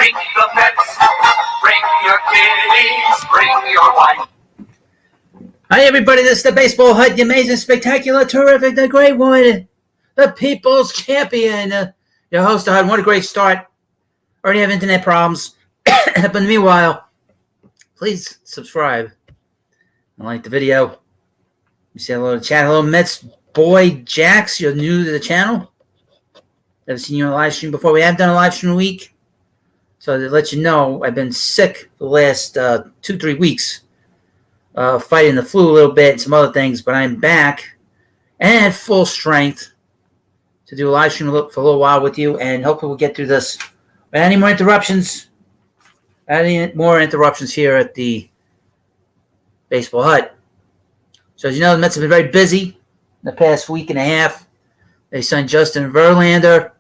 Bring the pets, bring your kitties, bring your wife. Hi, everybody. This is the Baseball Hut, the amazing, spectacular, terrific, the great one, the people's champion. Your host, the Hut. What a great start. Already have internet problems. But meanwhile, please subscribe and like the video. You say hello to the chat. Hello, Mets boy Jax. You're new to the channel. Never seen you on a live stream before. We have done a live stream a week. So to let you know, I've been sick the last 2-3 weeks. Fighting the flu a little bit and some other things, but I'm back and at full strength to do a live stream for a little while with you, and hopefully we'll get through this without any more interruptions. Here at the Baseball Hut. So as you know, the Mets have been very busy in the past week and a half. They signed Justin Verlander.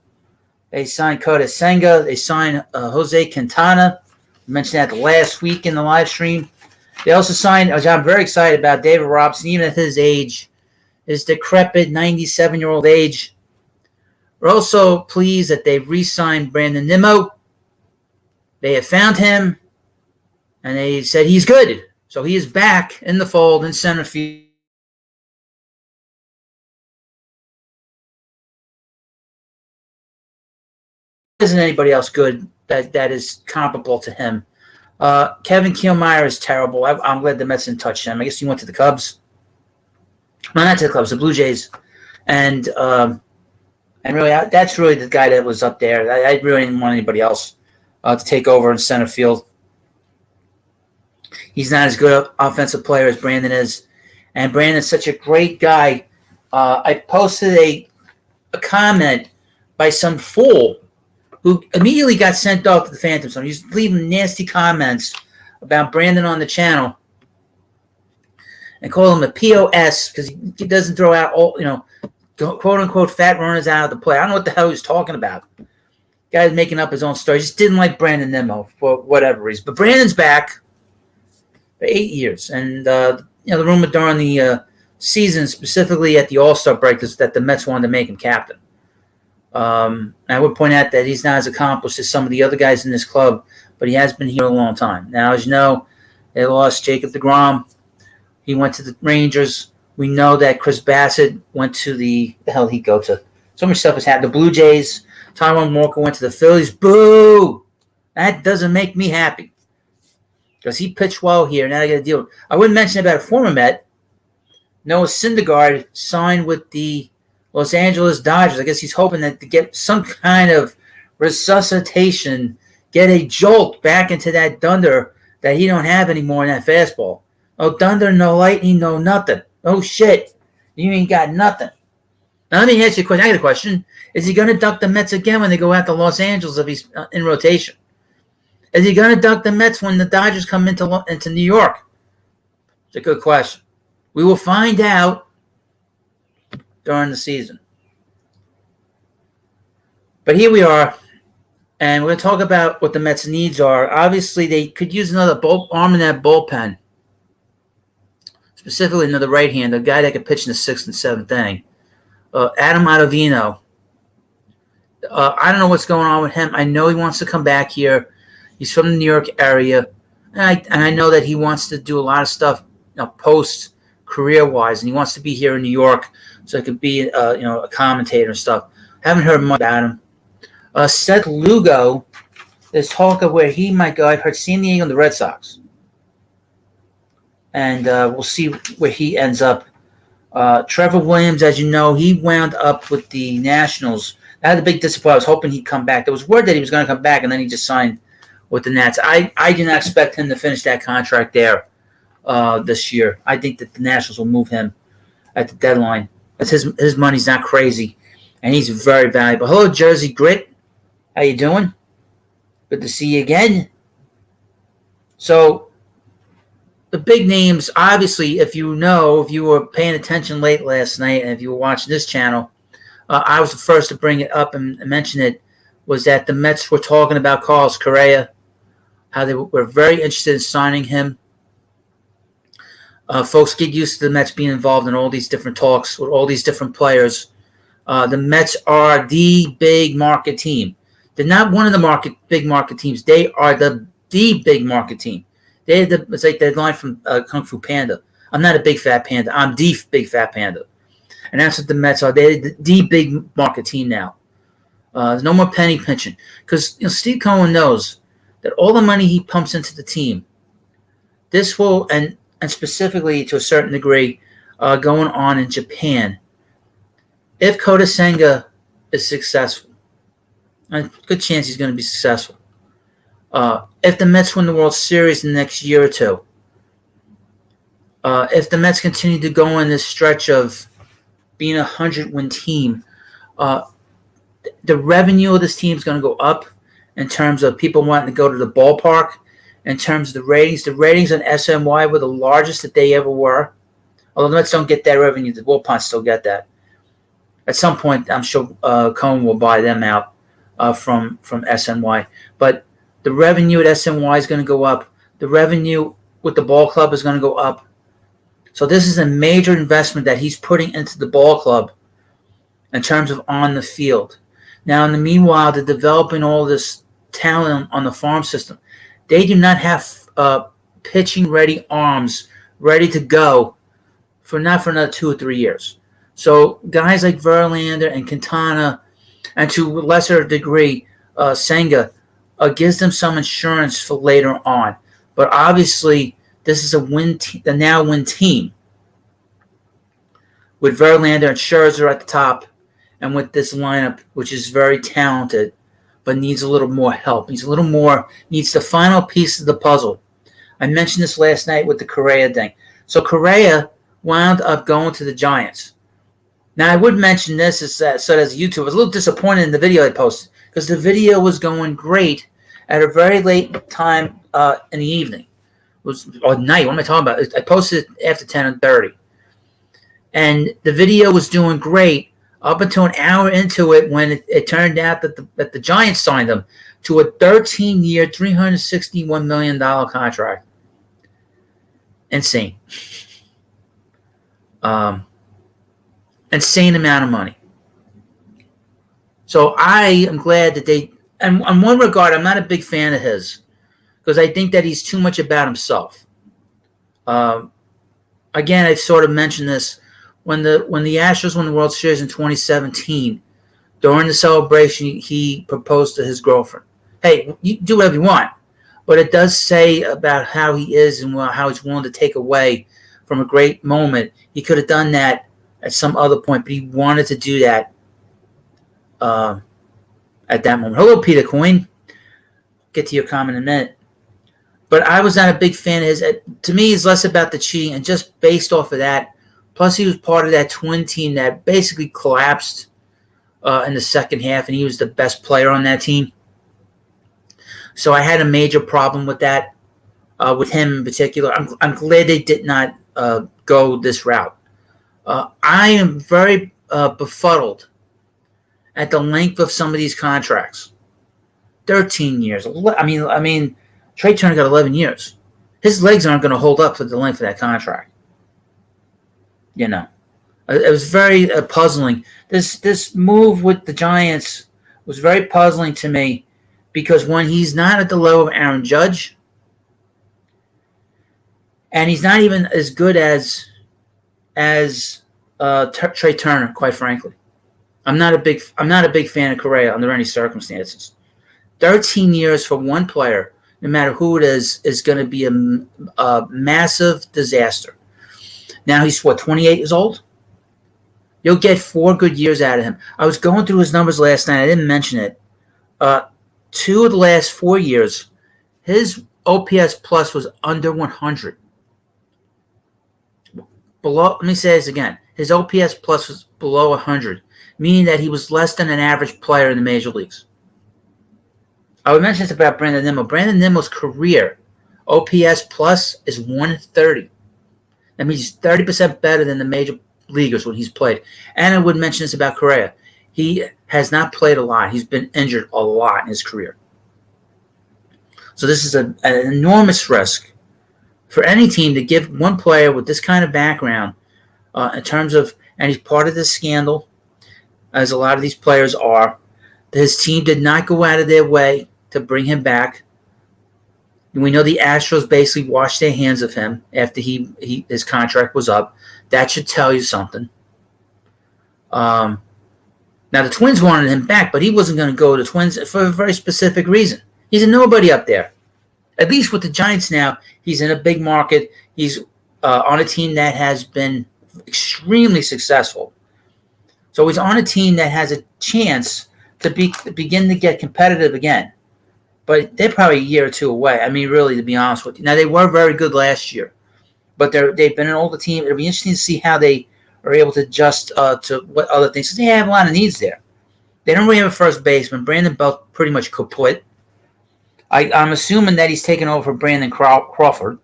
They signed Curtis Senga. They signed Jose Quintana. I mentioned that last week in the live stream. They also signed, which I'm very excited about, David Robson, even at his age, his decrepit 97-year-old age. We're also pleased that they've re-signed Brandon Nimmo. They have found him, and they said he's good. So he is back in the fold in center field. Isn't anybody else good that is comparable to him? Kevin Kiermaier is terrible. I'm glad the Mets didn't touch him. I guess he went to the Cubs. No, not to the Cubs, the Blue Jays. And really, that's really the guy that was up there. I really didn't want anybody else to take over in center field. He's not as good an offensive player as Brandon is. And Brandon's such a great guy. I posted a comment by some fool who immediately got sent off to the Phantom Zone. He's leaving nasty comments about Brandon on the channel and call him a POS because he doesn't throw out all, quote-unquote fat runners out of the play. I don't know what the hell he was talking about. Guy's making up his own story. He just didn't like Brandon Nimmo for whatever reason. But Brandon's back for 8 years. And, the rumor during the season, specifically at the All-Star break, is that the Mets wanted to make him captain. I would point out that he's not as accomplished as some of the other guys in this club, but he has been here a long time. Now, as you know, they lost Jacob deGrom. He went to the Rangers. We know that Chris Bassett went to the hell did he go to? So much stuff has happened. The Blue Jays. Taijuan Walker went to the Phillies. Boo! That doesn't make me happy because he pitched well here. Now I got to deal with it. I wouldn't mention about a former Met. Noah Syndergaard signed with the Los Angeles Dodgers. I guess he's hoping that to get some kind of resuscitation, get a jolt back into that dunder that he don't have anymore in that fastball. No thunder, no lightning, no nothing. Oh, shit. You ain't got nothing. Now, let me ask you a question. I got a question. Is he going to duck the Mets again when they go out to Los Angeles if he's in rotation? Is he going to duck the Mets when the Dodgers come into New York? It's a good question. We will find out during the season. But here we are, and we're going to talk about what the Mets' needs are. Obviously, they could use another arm in that bullpen, specifically another right-hander, a guy that could pitch in the 6th and 7th inning. Adam Ottavino. I don't know what's going on with him. I know he wants to come back here. He's from the New York area, and I know that he wants to do a lot of stuff post career-wise, and he wants to be here in New York so he could be a commentator and stuff. Haven't heard much about him. Seth Lugo, there's talk of where he might go. I've heard San Diego and the Red Sox. And we'll see where he ends up. Trevor Williams, as you know, he wound up with the Nationals. I had a big disappointment. I was hoping he'd come back. There was word that he was going to come back, and then he just signed with the Nats. I do not expect him to finish that contract there this year. I think that the Nationals will move him at the deadline. His money's not crazy, and he's very valuable. Hello, Jersey Grit. How you doing? Good to see you again. So the big names, obviously, if you were paying attention late last night, and if you were watching this channel, I was the first to bring it up and mention it, was that the Mets were talking about Carlos Correa, how they were very interested in signing him. Folks, get used to the Mets being involved in all these different talks with all these different players. The Mets are the big market team. They're not one of the big market teams. They are the big market team. It's like that line from Kung Fu Panda. I'm not a big fat panda. I'm the big fat panda. And that's what the Mets are. They're the big market team now. There's no more penny pinching. Because Steve Cohen knows that all the money he pumps into the team, this will, and specifically to a certain degree, going on in Japan, if Kota Senga is successful, a good chance he's going to be successful. If the Mets win the World Series in the next year or two, if the Mets continue to go on this stretch of being a 100-win team, the revenue of this team is going to go up in terms of people wanting to go to the ballpark, in terms of the ratings. The ratings on SNY were the largest that they ever were. Although the Mets don't get that revenue, the Wolfpack still get that. At some point, I'm sure Cohen will buy them out from SNY. But the revenue at SNY is going to go up. The revenue with the ball club is going to go up. So this is a major investment that he's putting into the ball club in terms of on the field. Now, in the meanwhile, they're developing all this talent on the farm system. They do not have pitching-ready arms ready to go for another 2 or 3 years. So guys like Verlander and Quintana, and to a lesser degree, Senga, gives them some insurance for later on. But obviously, this is a now-win team with Verlander and Scherzer at the top, and with this lineup, which is very talented, but needs a little more help. Needs the final piece of the puzzle. I mentioned this last night with the Correa thing. So Correa wound up going to the Giants. Now, I would mention this as YouTube. I was a little disappointed in the video I posted because the video was going great at a very late time in the evening. It was night. What am I talking about? I posted it after 10:30. And the video was doing great up until an hour into it when it turned out that the Giants signed him to a 13-year, $361 million contract. Insane. Insane amount of money. So I am glad that they, and in one regard, I'm not a big fan of his because I think that he's too much about himself. Again, I sort of mentioned this when the Astros won the World Series in 2017. During the celebration, he proposed to his girlfriend. Hey, you do whatever you want, but it does say about how he is and how he's willing to take away from a great moment. He could have done that at some other point, but he wanted to do that at that moment. Hello, Peter Coyne. Get to your comment in a minute. But I was not a big fan of his. To me, it's less about the cheating, and just based off of that. Plus, he was part of that Twin team that basically collapsed in the second half, and he was the best player on that team. So I had a major problem with that, with him in particular. I'm glad they did not go this route. I am very befuddled at the length of some of these contracts. 13 years. I mean, Trey Turner got 11 years. His legs aren't going to hold up to the length of that contract. You know, it was very puzzling. This move with the Giants was very puzzling to me because when he's not at the level of Aaron Judge, and he's not even as good as Trey Turner, quite frankly. I'm not a big fan of Correa under any circumstances. 13 years for one player, no matter who it is going to be a massive disaster. Now he's 28 years old? You'll get 4 good years out of him. I was going through his numbers last night. I didn't mention it. 2 of the last 4 years, his OPS plus was under 100. Let me say this again. His OPS plus was below 100, meaning that he was less than an average player in the major leagues. I would mention this about Brandon Nimmo. Brandon Nimmo's career OPS plus is 130. That means he's 30% better than the major leaguers when he's played. And I would mention this about Correa. He has not played a lot. He's been injured a lot in his career. So this is an enormous risk for any team to give one player with this kind of background in terms of, and he's part of this scandal, as a lot of these players are, His team did not go out of their way to bring him back. We know the Astros basically washed their hands of him after his contract was up. That should tell you something. Now, the Twins wanted him back, but he wasn't going to go to the Twins for a very specific reason. He's a nobody up there. At least with the Giants now, he's in a big market. He's on a team that has been extremely successful. So he's on a team that has a chance to begin to get competitive again. But they're probably a year or two away. I mean, really, to be honest with you. Now, they were very good last year, but they've been an older team. It'll be interesting to see how they are able to adjust to what other things. Because they have a lot of needs there. They don't really have a first baseman. Brandon Belt pretty much kaput. I'm assuming that he's taking over for Brandon Crawford.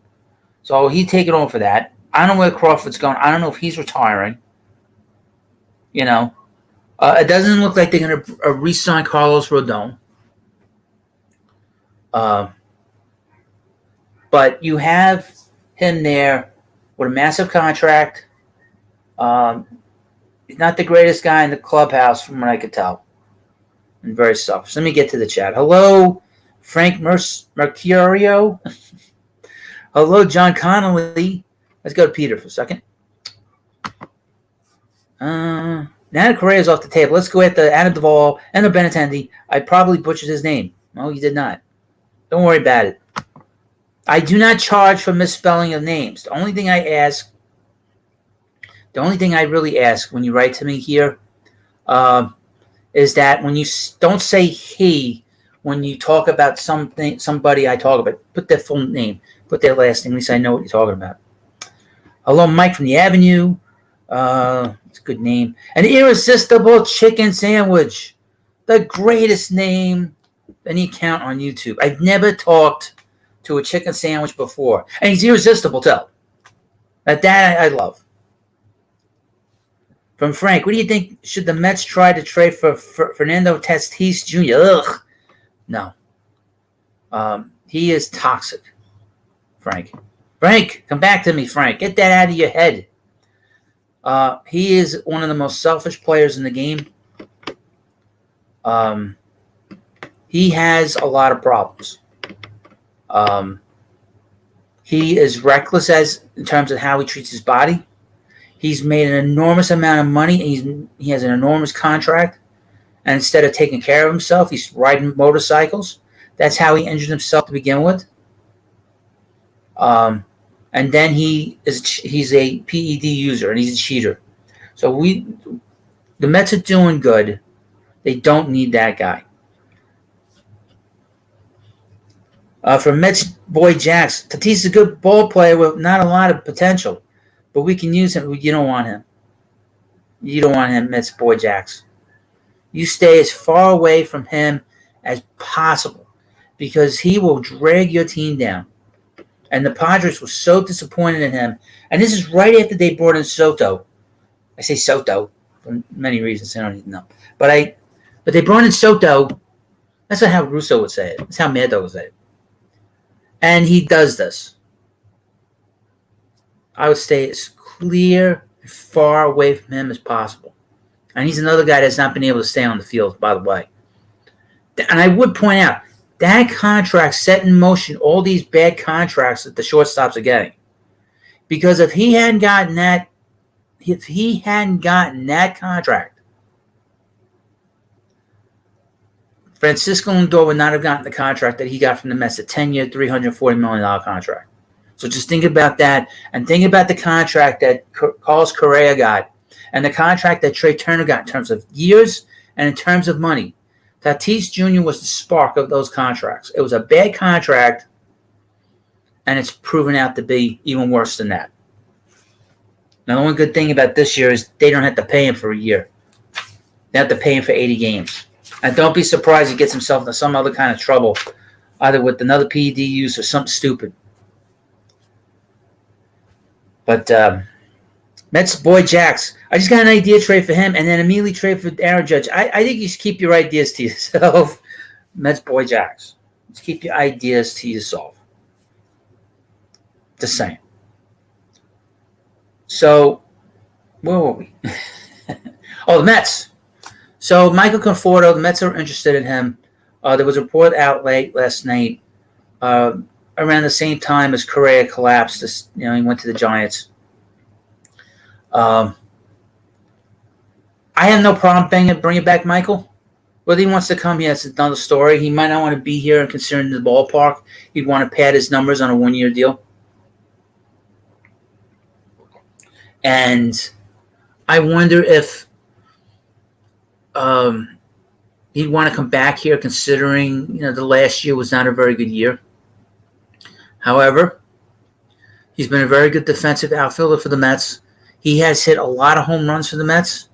So he's taking over for that. I don't know where Crawford's going. I don't know if he's retiring. You know. It doesn't look like they're going to re-sign Carlos Rodon. But you have him there with a massive contract. He's not the greatest guy in the clubhouse from what I could tell. And very selfish. Let me get to the chat. Hello, Frank Mercurio. Hello, John Connolly. Let's go to Peter for a second. Now Correa's off the table. Let's go at the Adam Duvall and the Benintendi. I probably butchered his name. No, you did not. Don't worry about it. I do not charge for misspelling of names. The only thing I really ask when you write to me here is that when you don't say he, when you talk about somebody I talk about, put their full name, put their last name. At least I know what you're talking about. Hello, Mike from the Avenue. It's a good name. An irresistible chicken sandwich. The greatest name any account on YouTube. I've never talked to a chicken sandwich before. And he's irresistible, too. That I love. From Frank, what do you think? Should the Mets try to trade for Fernando Tatis Jr.? Ugh. No. He is toxic, Frank. Frank, come back to me, Frank. Get that out of your head. He is one of the most selfish players in the game. He has a lot of problems. He is reckless in terms of how he treats his body. He's made an enormous amount of money. He has an enormous contract. And instead of taking care of himself, he's riding motorcycles. That's how he injured himself to begin with. And then he's a PED user, and he's a cheater. So the Mets are doing good. They don't need that guy. For Mets boy Jax, Tatis is a good ball player with not a lot of potential, but we can use him. You don't want him. You don't want him, Mets boy Jax. You stay as far away from him as possible because he will drag your team down. And the Padres were so disappointed in him. And this is right after they brought in Soto. I say Soto for many reasons. I don't even know. But they brought in Soto. That's not how Russo would say it. That's how Mad Dog would say it. And he does this. I would stay as clear and far away from him as possible. And he's another guy that's not been able to stay on the field, by the way. And I would point out, that contract set in motion all these bad contracts that the shortstops are getting. Because if he hadn't gotten that contract, Francisco Lindor would not have gotten the contract that he got from the Mets, a 10-year, $340 million contract. So just think about that, and think about the contract that Carlos Correa got, and the contract that Trey Turner got in terms of years and in terms of money. Tatis Jr. was the spark of those contracts. It was a bad contract, and it's proven out to be even worse than that. Now, the one good thing about this year is they don't have to pay him for a year. They have to pay him for 80 games. And don't be surprised he gets himself into some other kind of trouble, either with another PED use or something stupid. But Mets boy Jax, I just got an idea trade for him and then immediately trade for Aaron Judge. I think you should keep your ideas to yourself. Mets boy Jax. Just keep your ideas to yourself. Just saying. So, where were we? Oh, the Mets. So Michael Conforto, the Mets are interested in him. There was a report out late last night, uh, around the same time as Correa collapsed. He went to the Giants. Um, I have no problem bringing back Michael. Whether he wants to come here, that's another story. He might not want to be here, considering the ballpark. He'd want to pad his numbers on a 1-year deal. And I wonder if he'd want to come back here, considering the last year was not a very good year. However, he's been a very good defensive outfielder for the Mets. He has hit a lot of home runs for the Mets.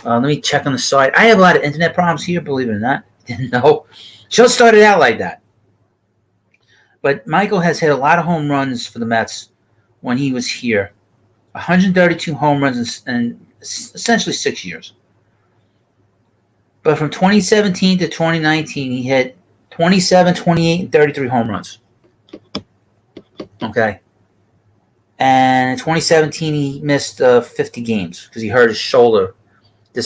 Let me check on the side. I have a lot of internet problems here, believe it or not. Didn't know. Show started out like that. But Michael has hit a lot of home runs for the Mets when he was here. 132 home runs in essentially 6 years. But from 2017 to 2019, he hit 27, 28, and 33 home runs. Okay. And in 2017, he missed 50 games because he hurt his shoulder. He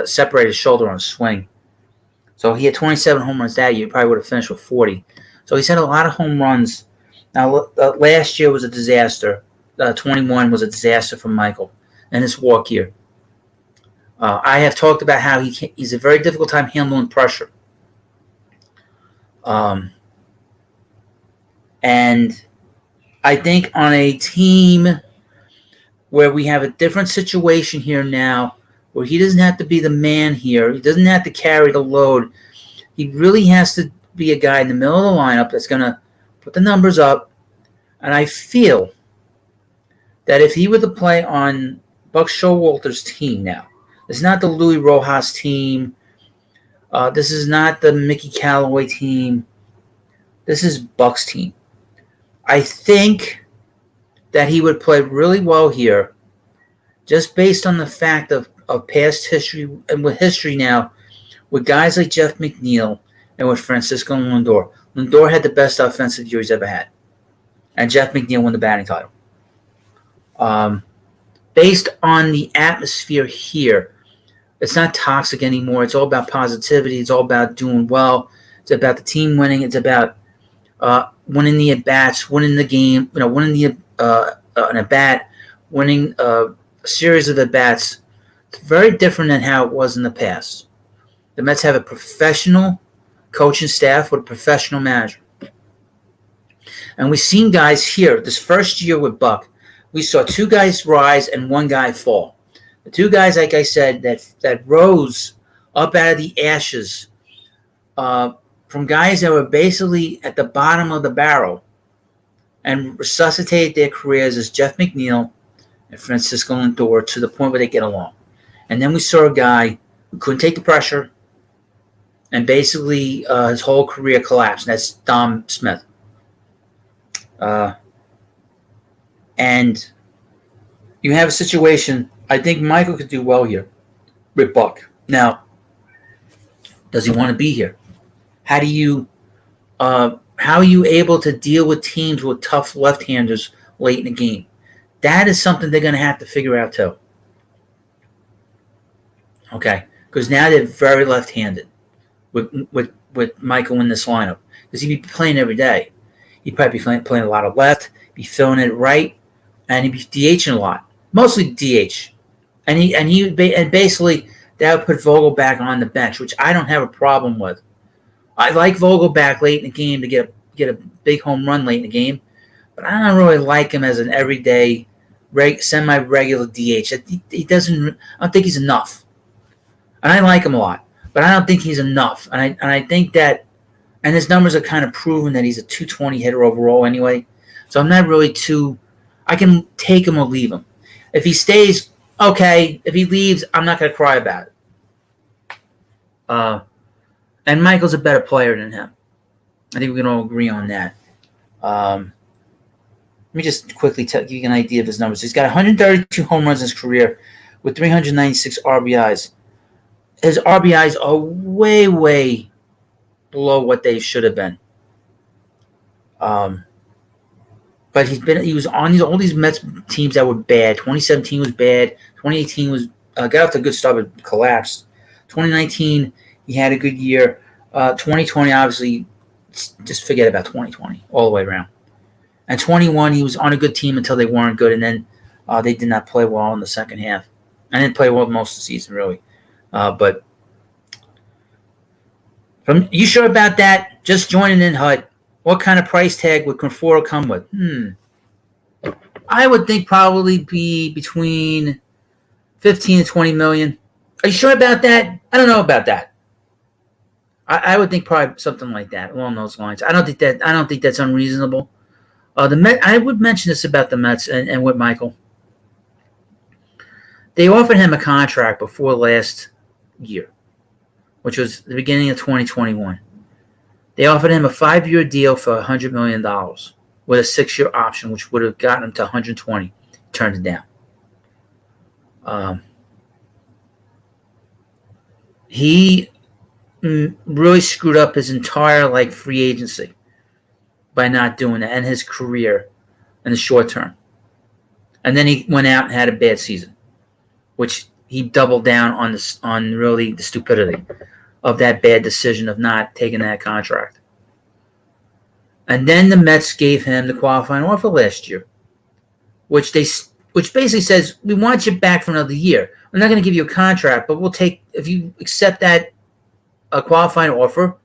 separated his shoulder on a swing. So he had 27 home runs that year. He probably would have finished with 40. So he's had a lot of home runs. Now, last year was a disaster. 21 was a disaster for Michael and his walk year. I have talked about how he's a very difficult time handling pressure. And I think on a team where we have a different situation here now, where he doesn't have to be the man here, he doesn't have to carry the load, he really has to be a guy in the middle of the lineup that's going to put the numbers up. And I feel that if he were to play on Buck Showalter's team now, it's not the Louis Rojas team, this is not the Mickey Callaway team, this is Buck's team. I think that he would play really well here, just based on the fact of past history, and with history now, with guys like Jeff McNeil and with Francisco Lindor. Lindor had the best offensive year he's ever had, and Jeff McNeil won the batting title. Based on the atmosphere here, it's not toxic anymore. It's all about positivity. It's all about doing well. It's about the team winning. It's about winning the at-bats, winning the game, winning an at-bat, winning a series of at-bats. It's very different than how it was in the past. The Mets have a professional coaching staff with a professional manager. And we've seen guys here, this first year with Buck, we saw 2 guys rise and 1 guy fall. The 2 guys, like I said, that rose up out of the ashes from guys that were basically at the bottom of the barrel and resuscitated their careers as Jeff McNeil and Francisco Lindor to the point where they get along. And then we saw a guy who couldn't take the pressure, and basically his whole career collapsed. And that's Dom Smith. And you have a situation, I think Michael could do well here with Buck. Now, does he want to be here? How are you able to deal with teams with tough left-handers late in the game? That is something they're going to have to figure out too. Okay, because now they're very left-handed with Michael in this lineup, because he'd be playing every day. He'd probably be playing a lot of left, be filling it right, and he'd be DHing a lot, mostly DH. And basically that would put Vogel back on the bench, which I don't have a problem with. I like Vogel back late in the game to get a big home run late in the game, but I don't really like him as an everyday, semi-regular DH. He doesn't. I don't think he's enough. And I like him a lot, but I don't think he's enough. And I think that, and his numbers are kind of proven that he's a 220 hitter overall anyway. So I'm not really I can take him or leave him. If he stays, okay. If he leaves, I'm not going to cry about it. And Michael's a better player than him. I think we can all agree on that. Let me just quickly give you an idea of his numbers. He's got 132 home runs in his career with 396 RBIs. His RBIs are way, way below what they should have been. But he was on all these Mets teams that were bad. 2017 was bad. 2018 got off to a good start but collapsed. 2019, he had a good year. 2020, obviously, just forget about 2020 all the way around. And 21, he was on a good team until they weren't good, and then they did not play well in the second half. I didn't play well most of the season, really. But you sure about that? Just joining in, Hut. What kind of price tag would Conforto come with? I would think probably be between 15 to 20 million. Are you sure about that? I don't know about that. I would think probably something like that along those lines. I don't think that's unreasonable. The Met. I would mention this about the Mets and with Michael. They offered him a contract before last year, which was the beginning of 2021. They offered him a 5-year deal for $100 million with a 6-year option, which would have gotten him to 120. He turned it down. He really screwed up his entire free agency by not doing that, and his career in the short term. And then he went out and had a bad season, which he doubled down on really the stupidity of that bad decision of not taking that contract. And then the Mets gave him the qualifying offer last year, which basically says, we want you back for another year. We're not going to give you a contract, but we'll take, if you accept that a qualifying offer,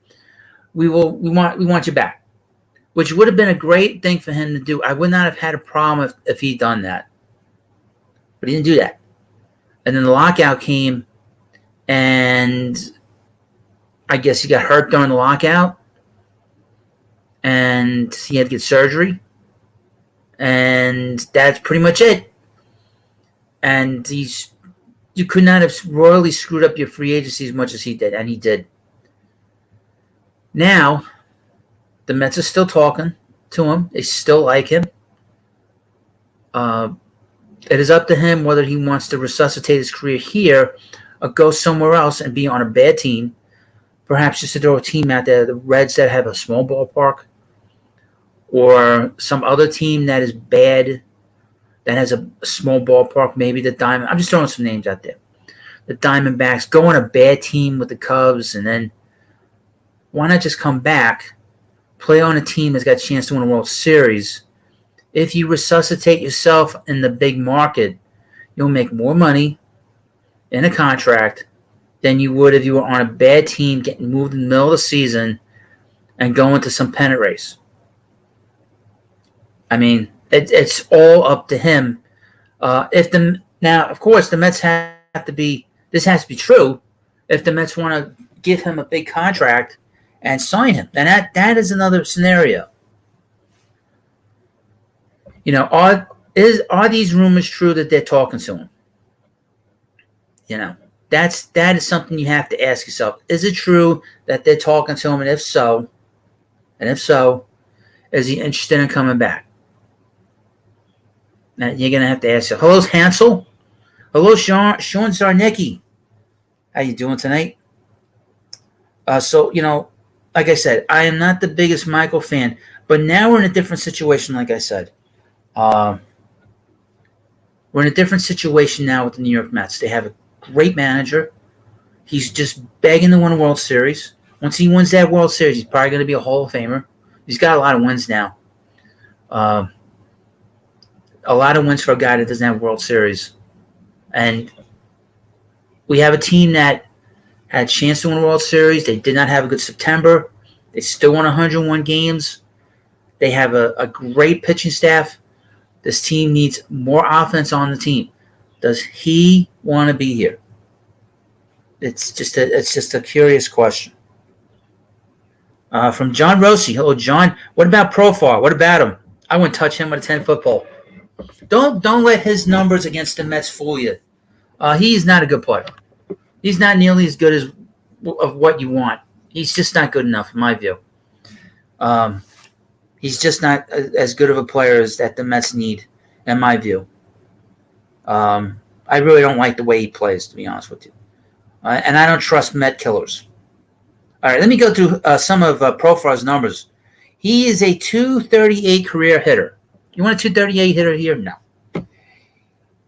we want you back, which would have been a great thing for him to do. I would not have had a problem if he'd done that, but he didn't do that. And then the lockout came, and I guess he got hurt during the lockout, and he had to get surgery, and that's pretty much it. And you could not have royally screwed up your free agency as much as he did, and he did. Now, the Mets are still talking to him. They still like him. It is up to him whether he wants to resuscitate his career here or go somewhere else and be on a bad team. Perhaps just to throw a team out there, the Reds that have a small ballpark, or some other team that is bad, that has a small ballpark, maybe the Diamond. I'm just throwing some names out there. The Diamondbacks, go on a bad team with the Cubs, and then why not just come back, play on a team that's got a chance to win a World Series? If you resuscitate yourself in the big market, you'll make more money in a contract than you would if you were on a bad team getting moved in the middle of the season and going to some pennant race. I mean, it's all up to him. Now, of course, the Mets have to be. This has to be true. If the Mets want to give him a big contract and sign him, then that is another scenario. You know, are these rumors true that they're talking to him? You know, that is something you have to ask yourself. Is it true that they're talking to him? And if so, is he interested in coming back? Now, you're going to have to ask yourself. Hello, Hansel. Hello, Sean Zarnicki. How you doing tonight? So, you know, like I said, I am not the biggest Michael fan, but now we're in a different situation, like I said. We're in a different situation now with the New York Mets. They have a great manager. He's just begging to win a World Series. Once he wins that World Series, he's probably going to be a Hall of Famer. He's got a lot of wins now. A lot of wins for a guy that doesn't have a World Series. And we have a team that had a chance to win a World Series. They did not have a good September. They still won 101 games. They have a great pitching staff. This team needs more offense on the team. Does he want to be here? It's just a curious question. From John Rossi. Hello, John. What about Profar? What about him? I wouldn't touch him with a 10-foot pole. Don't let his numbers against the Mets fool you. He's not a good player. He's not nearly as good as of what you want. He's just not good enough, in my view. He's just not as good of a player as that the Mets need, in my view. I really don't like the way he plays, to be honest with you. And I don't trust Met killers. All right, let me go through some of Profar's numbers. He is a .238 career hitter. You want a .238 hitter here? No.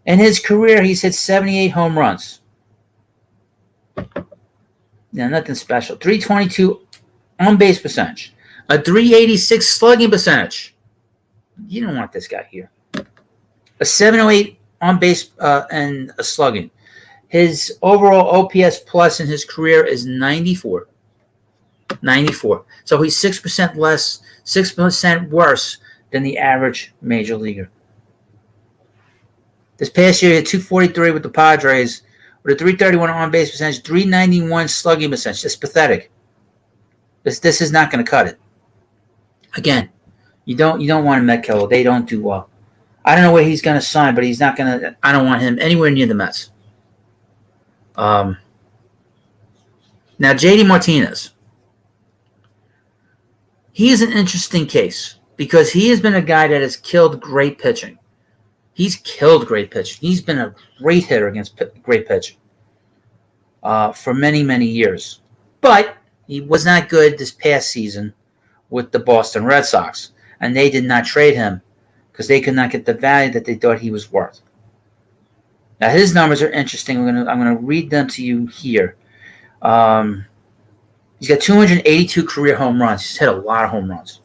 In his career, he's hit 78 home runs. Yeah, nothing special. 322 on base percentage. A 386 slugging percentage. You don't want this guy here. A 708 on base and a slugging. His overall OPS plus in his career is 94. 94. So he's 6% less, 6% worse than the average major leaguer. This past year, he had 243 with the Padres, with a 331 on base percentage, 391 slugging percentage. It's pathetic. This is not going to cut it. Again, you don't want a Met killer. They don't do well. I don't know where he's going to sign, but he's not going to. I don't want him anywhere near the Mets. Now, JD Martinez. He is an interesting case because he has been a guy that has killed great pitching. He's killed great pitching. He's been a great hitter against great pitching for many, many years. But he was not good this past season with the Boston Red Sox, and they did not trade him because they could not get the value that they thought he was worth. Now, his numbers are interesting. I'm gonna read them to you here. He's got 282 career home runs. He's hit a lot of home runs.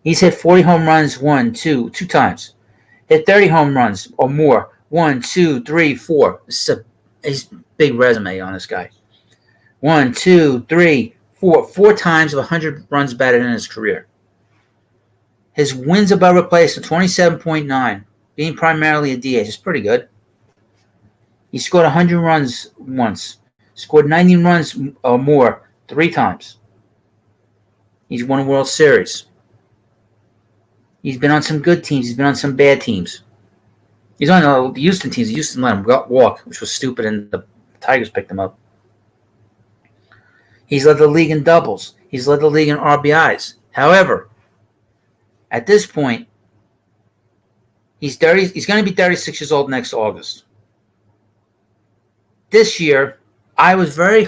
He's hit 40 home runs two times. Hit 30 home runs or more. 1, 2, 3, 4. He's a big resume on this guy. 1, 2, 3, 4. 4 times of 100 runs batted in his career. His wins above replacement, 27.9. Being primarily a DH is pretty good. He scored 100 runs once. Scored 90 runs or more 3 times. He's won a World Series. He's been on some good teams. He's been on some bad teams. He's on the Houston teams. Houston let him walk, which was stupid, and the Tigers picked him up. He's led the league in doubles. He's led the league in RBIs. However, at this point, he's 30. He's going to be 36 years old next August. This year, I was very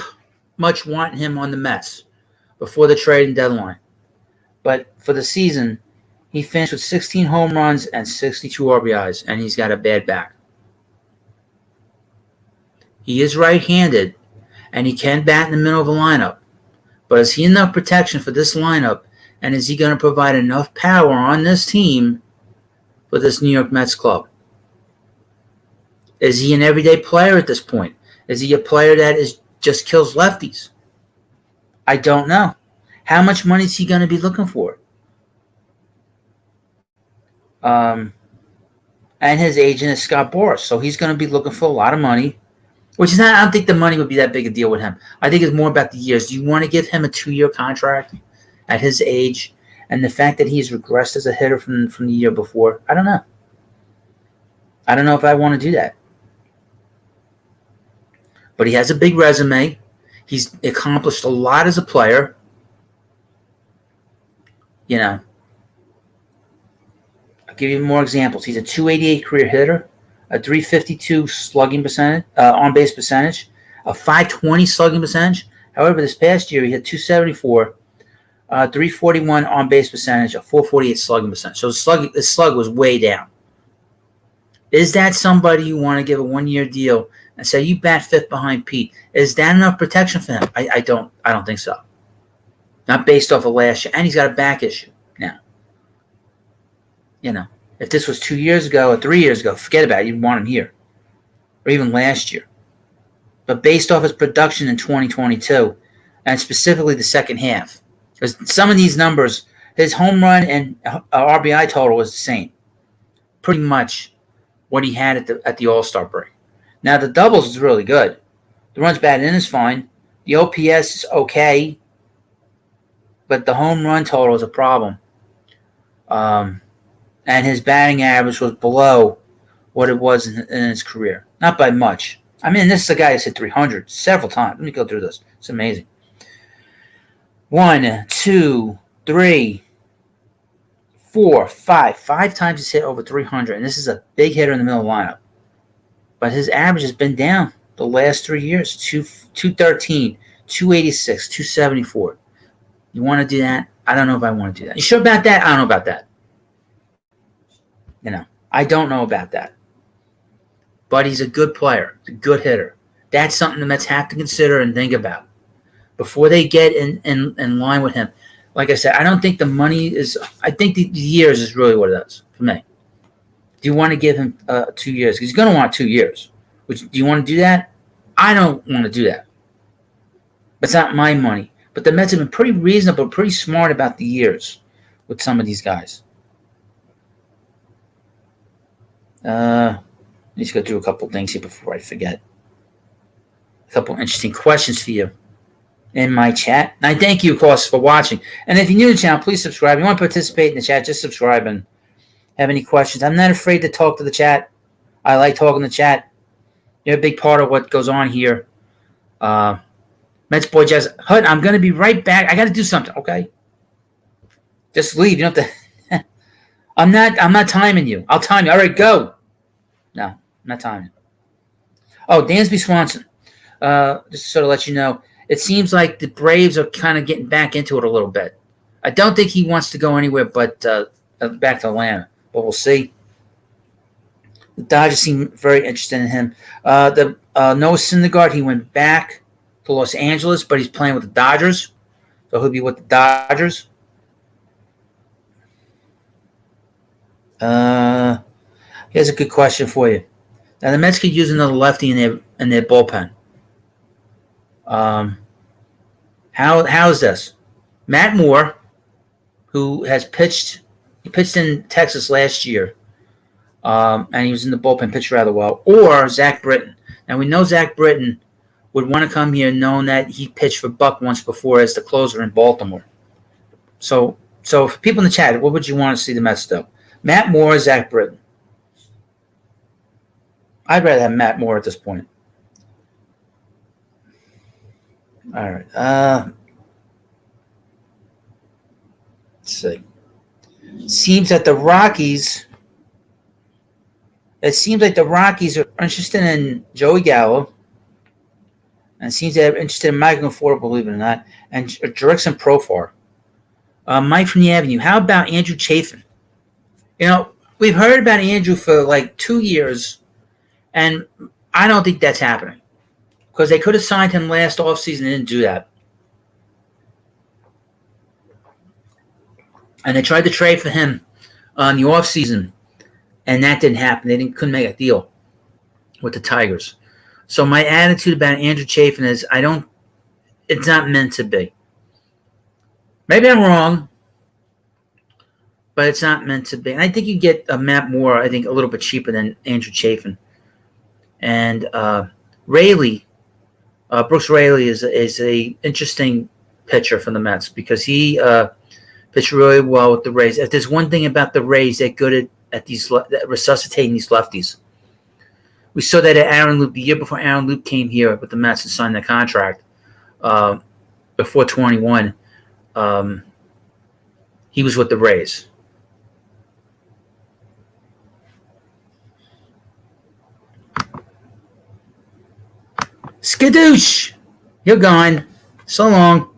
much wanting him on the Mets before the trading deadline. But for the season, he finished with 16 home runs and 62 RBIs, and he's got a bad back. He is right-handed, and he can bat in the middle of a lineup. But is he enough protection for this lineup, and is he going to provide enough power on this team for this New York Mets club? Is he an everyday player at this point? Is he a player that just kills lefties? I don't know. How much money is he going to be looking for? And his agent is Scott Boras, so he's going to be looking for a lot of money, which is not. I don't think the money would be that big a deal with him. I think it's more about the years. Do you want to give him a 2-year contract at his age, and the fact that he's regressed as a hitter from the year before? I don't know. I don't know if I want to do that. But he has a big resume. He's accomplished a lot as a player. You know. I'll give you more examples. He's a 288 career hitter, a 352 slugging percentage, on base percentage, a 520 slugging percentage. However, this past year he hit 274, 341 on base percentage, a 448 slugging percentage. So the slug was way down. Is that somebody you want to give a 1-year deal and say you bat 5th behind Pete? Is that enough protection for him? I don't think so. Not based off of last year, and he's got a back issue now. You know, if this was 2 years ago or 3 years ago, forget about it. You'd want him here, or even last year. But based off his production in 2022, and specifically the second half, because some of these numbers, his home run and RBI total was the same, pretty much what he had at the All-Star break. Now the doubles is really good. The runs batted in is fine. The OPS is okay, but the home run total is a problem. And his batting average was below what it was in his career. Not by much. I mean, this is a guy that's hit 300 several times. Let me go through this. It's amazing. 1, 2, 3, 4, 5. 5 times he's hit over 300, and this is a big hitter in the middle of the lineup. But his average has been down the last 3 years. 213, 286, 274. You want to do that? I don't know if I want to do that. You sure about that? I don't know about that. You know, I don't know about that. But he's a good player. He's a good hitter. That's something the Mets have to consider and think about. before they get in line with him. Like I said, I don't think the money is. I think the years is really what it is for me. Do you want to give him 2 years? Because he's going to want 2 years. Do you want to do that? I don't want to do that. It's not my money. But the Mets have been pretty reasonable, pretty smart about the years with some of these guys. Let's go through a couple things here before I forget. A couple interesting questions for you in my chat. And I thank you, of course, for watching. And if you're new to the channel, please subscribe. If you want to participate in the chat, just subscribe and have any questions. I'm not afraid to talk to the chat. I like talking to the chat. You're a big part of what goes on here. Mets boy Jazz. Hud, I'm going to be right back. I got to do something, okay? Just leave. You don't have to. I'm not timing you. I'll time you. All right, go. No, I'm not timing. Oh, Dansby Swanson. Just to sort of let you know, it seems like the Braves are kind of getting back into it a little bit. I don't think he wants to go anywhere but back to Atlanta, but we'll see. The Dodgers seem very interested in him. Noah Syndergaard, he went back to Los Angeles, but he's playing with the Dodgers, so he'll be with the Dodgers. Here's a good question for you. Now the Mets could use another lefty in their bullpen. How's this? Matt Moore, who has pitched, he pitched in Texas last year, and he was in the bullpen, pitched rather well. Or Zach Britton. Now we know Zach Britton would want to come here, knowing that he pitched for Buck once before as the closer in Baltimore. So for people in the chat, what would you want to see the Mets do? Matt Moore or Zach Britton? I'd rather have Matt Moore at this point. All right. Let's see. Seems that the Rockies. It seems like the Rockies are interested in Joey Gallo. And it seems they're interested in Mike Conforto, believe it or not, and Jurickson Profar. Mike from the Avenue. How about Andrew Chafin? You know, we've heard about Andrew for like 2 years, and I don't think that's happening. Because they could have signed him last offseason and didn't do that. And they tried to trade for him in the offseason, and that didn't happen. They couldn't make a deal with the Tigers. So my attitude about Andrew Chafin is it's not meant to be. Maybe I'm wrong, but it's not meant to be. And I think you get a Matt Moore, I think, a little bit cheaper than Andrew Chafin. And Raley. Brooks Raley is a interesting pitcher for the Mets because he pitched really well with the Rays. If there's one thing about the Rays, they're good at resuscitating these lefties. We saw that at Aaron Loop the year before Aaron Loop came here with the Mets and signed the contract before 21. He was with the Rays. Skadoosh! You're gone. So long.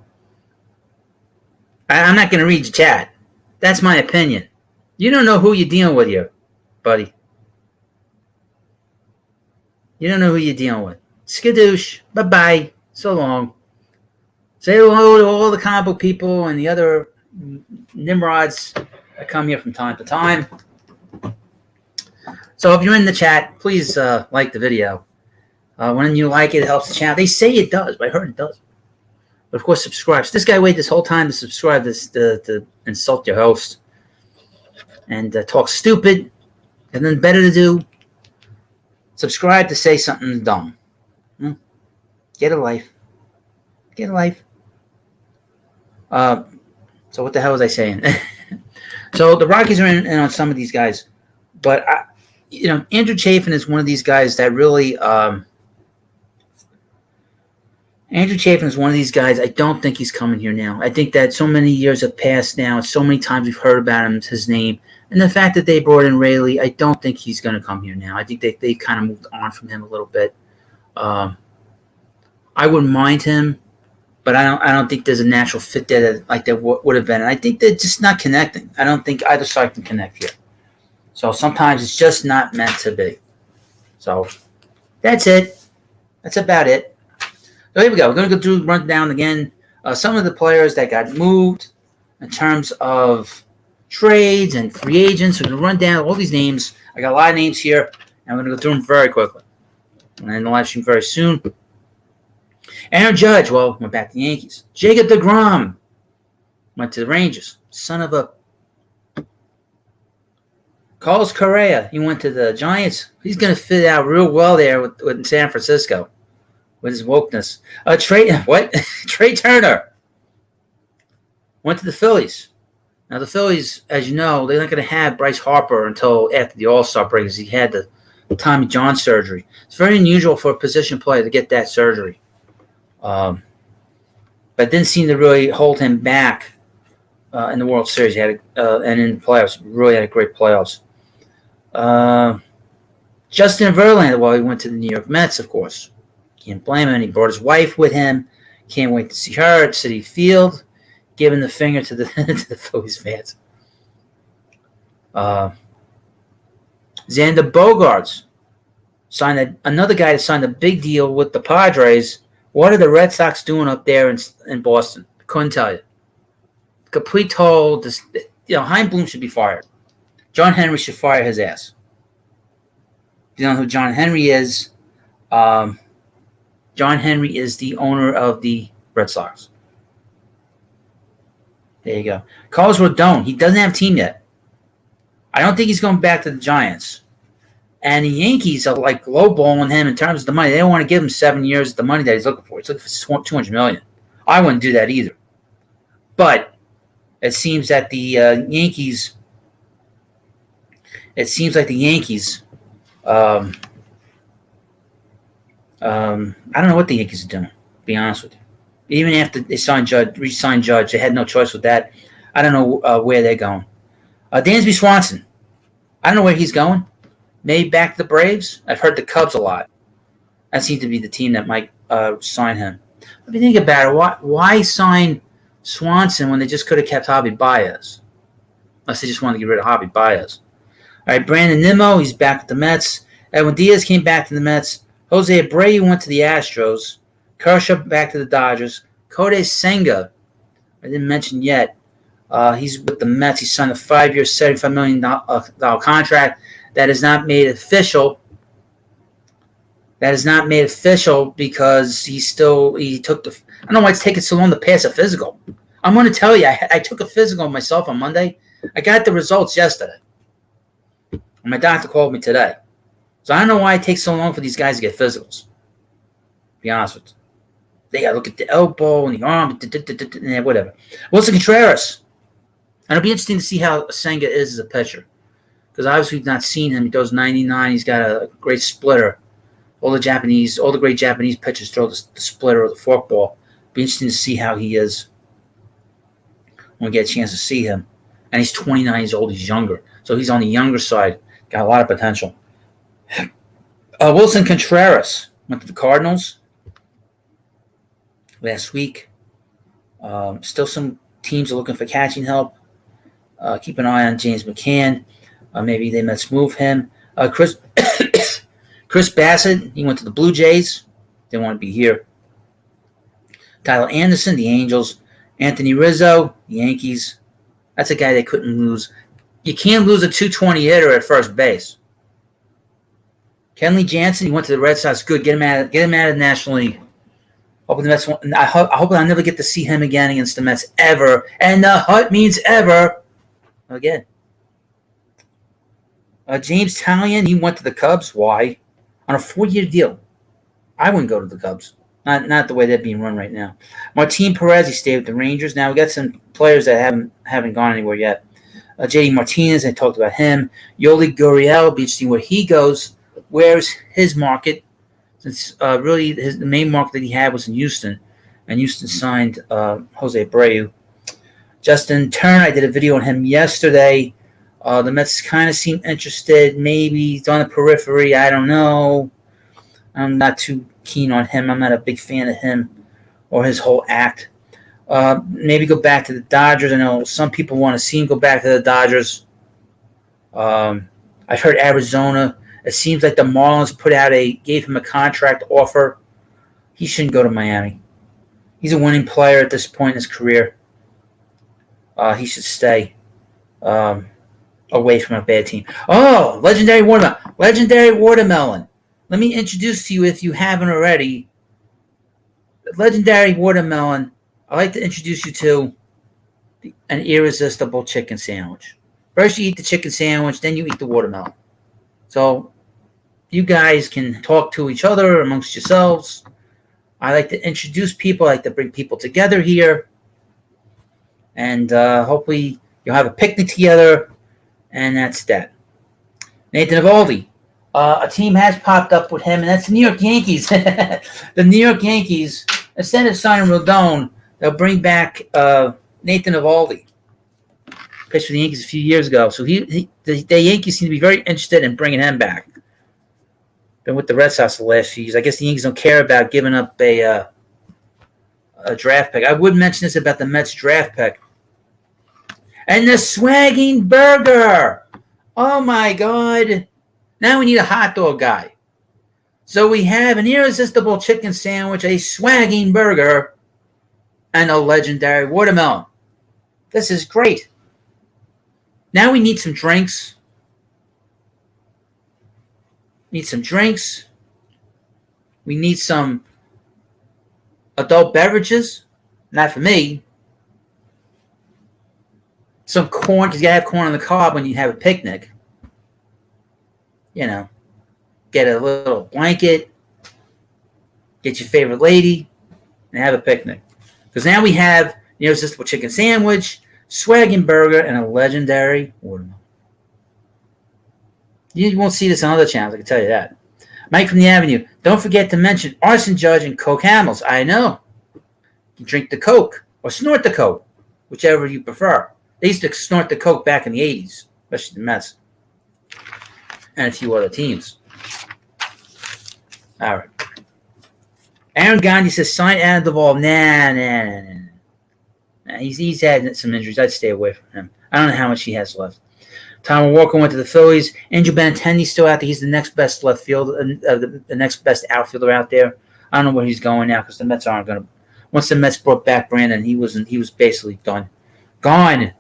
I'm not going to read your chat. That's my opinion. You don't know who you're dealing with here, buddy. You don't know who you're dealing with. Skadoosh. Bye-bye. So long. Say hello to all the comic book people and the other Nimrods that come here from time to time. So if you're in the chat, please like the video. When you like it, it helps the channel. They say it does, but I heard it does. But of course, subscribe. So this guy waited this whole time to subscribe to insult your host and talk stupid. And then better to do. Subscribe to say something dumb. Get a life. Get a life. So what the hell was I saying? So the Rockies are in on some of these guys, but Andrew Chafin is one of these guys that really. Andrew Chafin is one of these guys. I don't think he's coming here now. I think that so many years have passed now. So many times we've heard about him, his name. And the fact that they brought in Raley, I don't think he's going to come here now. I think they kind of moved on from him a little bit. I wouldn't mind him, but I don't think there's a natural fit there like there would have been. And I think they're just not connecting. I don't think either side can connect here. So sometimes it's just not meant to be. So that's it. That's about it. So here we go. We're going to go run down again some of the players that got moved in terms of trades and free agents. We're going to run down all these names. I got a lot of names here, and we're going to go through them very quickly. And then the live stream very soon. Aaron Judge, well, went back to the Yankees. Jacob deGrom went to the Rangers. Son of a... Carlos Correa, he went to the Giants. He's going to fit out real well there with San Francisco with his wokeness. Trey Turner went to the Phillies. Now, the Phillies, as you know, they're not going to have Bryce Harper until after the All-Star break because he had the Tommy John surgery. It's very unusual for a position player to get that surgery. But it didn't seem to really hold him back in the World Series. He had and in the playoffs, really had a great playoffs. Justin Verlander, well, he went to the New York Mets, of course. Can't blame him. He brought his wife with him. Can't wait to see her at Citi Field, giving the finger to the to the Phillies fans. Xander Bogaerts signed another guy that signed a big deal with the Padres. What are the Red Sox doing up there in Boston? Couldn't tell you. Complete total. Chaim Bloom should be fired. John Henry should fire his ass. You know who John Henry is? John Henry is the owner of the Red Sox. There you go. Carlos Rodon. He doesn't have a team yet. I don't think he's going back to the Giants. And the Yankees are like lowballing him in terms of the money. They don't want to give him 7 years of the money that he's looking for. He's looking for $200 million. I wouldn't do that either. But it seems that the Yankees. It seems like the Yankees. I don't know what the Yankees are doing, to be honest with you. Even after they re-signed Judge, they had no choice with that. I don't know where they're going. Dansby Swanson. I don't know where he's going. Maybe back to the Braves. I've heard the Cubs a lot. That seems to be the team that might sign him. If you think about it, why sign Swanson when they just could have kept Javi Baez? Unless they just wanted to get rid of Javi Baez. All right, Brandon Nimmo, he's back with the Mets. Edwin Diaz came back to the Mets. Jose Abreu went to the Astros. Kershaw back to the Dodgers. Kodai Senga, I didn't mention yet. He's with the Mets. He signed a 5-year, $75 million contract. That is not made official. That is not made official because he took the. I don't know why it's taking so long to pass a physical. I'm going to tell you, I took a physical myself on Monday. I got the results yesterday. And my doctor called me today. So I don't know why it takes so long for these guys to get physicals. To be honest with you. They got to look at the elbow and the arm, and whatever. Wilson Contreras. And it'll be interesting to see how Senga is as a pitcher. Because obviously we've not seen him. He throws 99. He's got a great splitter. All the great Japanese pitchers throw the splitter or the forkball. Be interesting to see how he is when we get a chance to see him. And he's 29 years old. He's younger. So he's on the younger side. Got a lot of potential. Wilson Contreras went to the Cardinals last week. Still some teams are looking for catching help. Keep an eye on James McCann. Maybe they must move him. Chris Bassett, he went to the Blue Jays. Didn't want to be here. Tyler Anderson, the Angels. Anthony Rizzo, the Yankees. That's a guy they couldn't lose. You can't lose a 220 hitter at first base. Kenley Jansen, he went to the Red Sox. Good, get him out of the National League. I hope I'll never get to see him again against the Mets ever. And the hut means ever. Again. James Talion, he went to the Cubs. Why? On a 4-year deal. I wouldn't go to the Cubs. Not the way they're being run right now. Martin Perez, he stayed with the Rangers. Now we got some players that haven't gone anywhere yet. JD Martinez, I talked about him. Yoli Gurriel, be interesting where he goes. Where's his market? Since really the main market that he had was in Houston, and Houston signed Jose Abreu. Justin Turner, I did a video on him yesterday. The Mets kind of seem interested. Maybe he's on the periphery. I don't know. I'm not too keen on him. I'm not a big fan of him or his whole act. Maybe go back to the Dodgers. I know some people want to see him go back to the Dodgers. I've heard Arizona. It seems like the Marlins gave him a contract offer. He shouldn't go to Miami. He's a winning player at this point in his career. He should stay away from a bad team. Oh, legendary watermelon. Legendary watermelon. Let me introduce to you, if you haven't already, legendary watermelon. I'd like to introduce you to an irresistible chicken sandwich. First you eat the chicken sandwich, then you eat the watermelon. So you guys can talk to each other amongst yourselves. I like to introduce people. I like to bring people together here. And hopefully you'll have a picnic together. And that's that. Nathan Eovaldi. A team has popped up with him, and that's the New York Yankees. The New York Yankees, instead of signing Rodon, they'll bring back Nathan Eovaldi. Pitched for the Yankees a few years ago. So the Yankees seem to be very interested in bringing him back. Been with the Red Sox the last few years. I guess the Yankees don't care about giving up a draft pick. I would mention this about the Mets draft pick. And the swagging burger. Oh, my God. Now we need a hot dog guy. So we have an irresistible chicken sandwich, a swagging burger, and a legendary watermelon. This is great. Now we need some drinks. We need some adult beverages. Not for me. Some corn, because you got to have corn on the cob when you have a picnic. You know, get a little blanket, get your favorite lady, and have a picnic. Because now we have the irresistible chicken sandwich, swagging burger, and a legendary watermelon. You won't see this on other channels, I can tell you that. Mike from the Avenue. Don't forget to mention Arson Judge and Coke Hamels. I know. You drink the Coke or snort the Coke, whichever you prefer. They used to snort the Coke back in the 80s, especially the Mets. And a few other teams. All right. Aaron Gandhi says, sign Adam Duvall. Nah. He's had some injuries. I'd stay away from him. I don't know how much he has left. Tom Walker went to the Phillies. Angel Benintendi's still out there. He's the next best left field, the next best outfielder out there. I don't know where he's going now because the Mets aren't going to. Once the Mets brought back Brandon, he was basically done, gone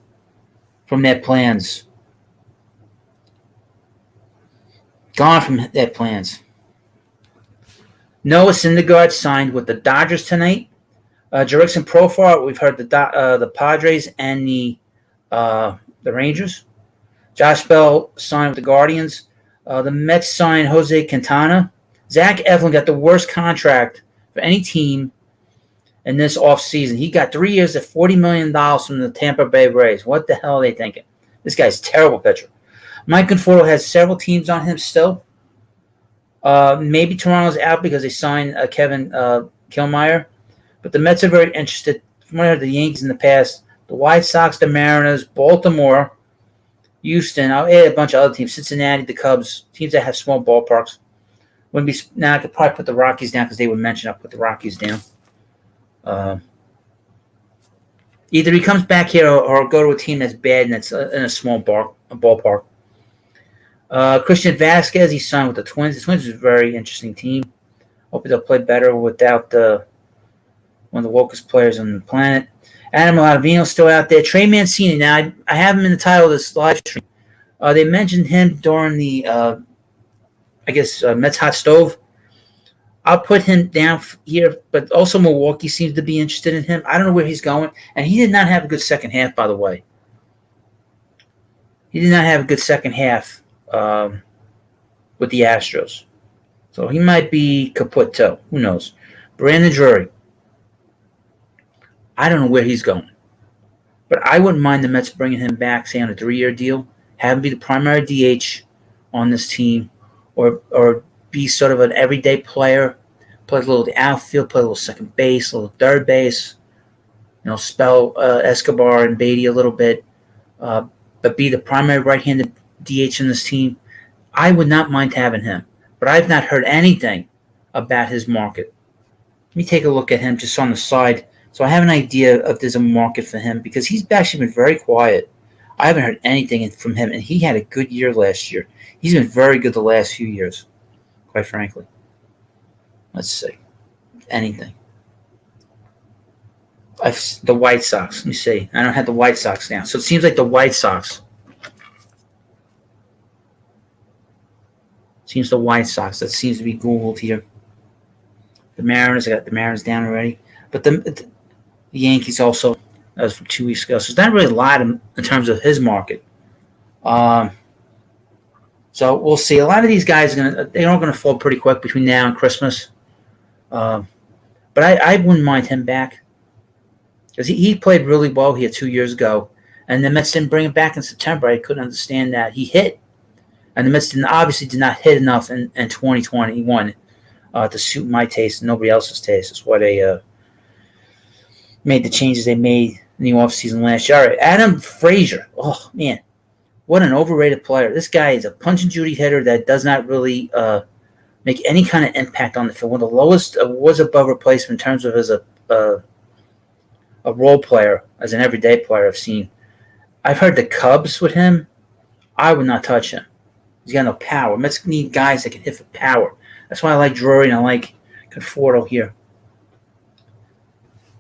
from their plans. Gone from their plans. Noah Syndergaard signed with the Dodgers tonight. Jurickson Profar, we've heard the Padres and the Rangers. Josh Bell signed with the Guardians. The Mets signed Jose Quintana. Zach Eflin got the worst contract for any team in this offseason. He got 3 years at $40 million from the Tampa Bay Rays. What the hell are they thinking? This guy's a terrible pitcher. Mike Conforto has several teams on him still. Maybe Toronto's out because they signed Kevin Kiermaier. But the Mets are very interested. From what I heard, the Yankees in the past, the White Sox, the Mariners, Baltimore, Houston. I'll add a bunch of other teams. Cincinnati, the Cubs, teams that have small ballparks. I could probably put the Rockies down because they would mention I'll put the Rockies down. Either he comes back here or go to a team that's bad and that's in a small ballpark. Christian Vasquez, he signed with the Twins. The Twins is a very interesting team. Hope they'll play better without one of the wokest players on the planet. Adam Ottavino's still out there. Trey Mancini. Now, I have him in the title of this live stream. They mentioned him during the, Mets Hot Stove. I'll put him down here, but also Milwaukee seems to be interested in him. I don't know where he's going. And he did not have a good second half, by the way. He did not have a good second half with the Astros. So he might be kaput too. Who knows? Brandon Drury. I don't know where he's going. But I wouldn't mind the Mets bringing him back, say, on a 3-year deal, have him be the primary DH on this team, or be sort of an everyday player, play a little the outfield, play a little second base, a little third base, spell Escobar and Beatty a little bit, but be the primary right-handed DH in this team. I would not mind having him, but I've not heard anything about his market. Let me take a look at him just on the side. So I have an idea if there's a market for him because he's actually been very quiet. I haven't heard anything from him, and he had a good year last year. He's been very good the last few years, quite frankly. Let's see. anything. The White Sox. Let me see. I don't have the White Sox now. So it seems like the White Sox. Seems the White Sox. That seems to be Googled here. The Mariners. I got the Mariners down already. But the Yankees also. That was from 2 weeks ago. So it's not really a lot in terms of his market. So we'll see. A lot of these guys they're all gonna fall pretty quick between now and Christmas. But I wouldn't mind him back because he played really well here 2 years ago, and the Mets didn't bring him back in September. I couldn't understand that. He hit, and the Mets obviously did not hit enough in 2021 to suit my taste and nobody else's taste. That's why they made the changes they made in the offseason last year. All right, Adam Frazier. Oh man. What an overrated player. This guy is a punch and Judy hitter that does not really make any kind of impact on the field. One of the lowest awards above replacement in terms of as a role player, as an everyday player I've seen. I've heard the Cubs with him. I would not touch him. He's got no power. Mets need guys that can hit for power. That's why I like Drury and I like Conforto here.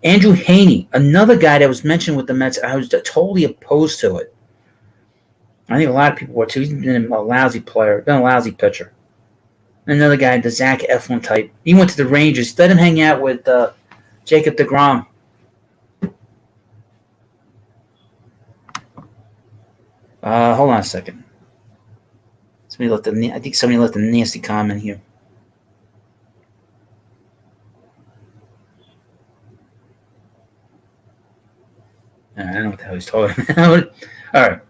Andrew Haney, another guy that was mentioned with the Mets. I was totally opposed to it. I think a lot of people were too. He's been a lousy player, been a lousy pitcher. Another guy, the Zach Eflin type. He went to the Rangers. Let him hang out with Jacob deGrom. Hold on a second. I think somebody left a nasty comment here. I don't know what the hell he's talking about. All right.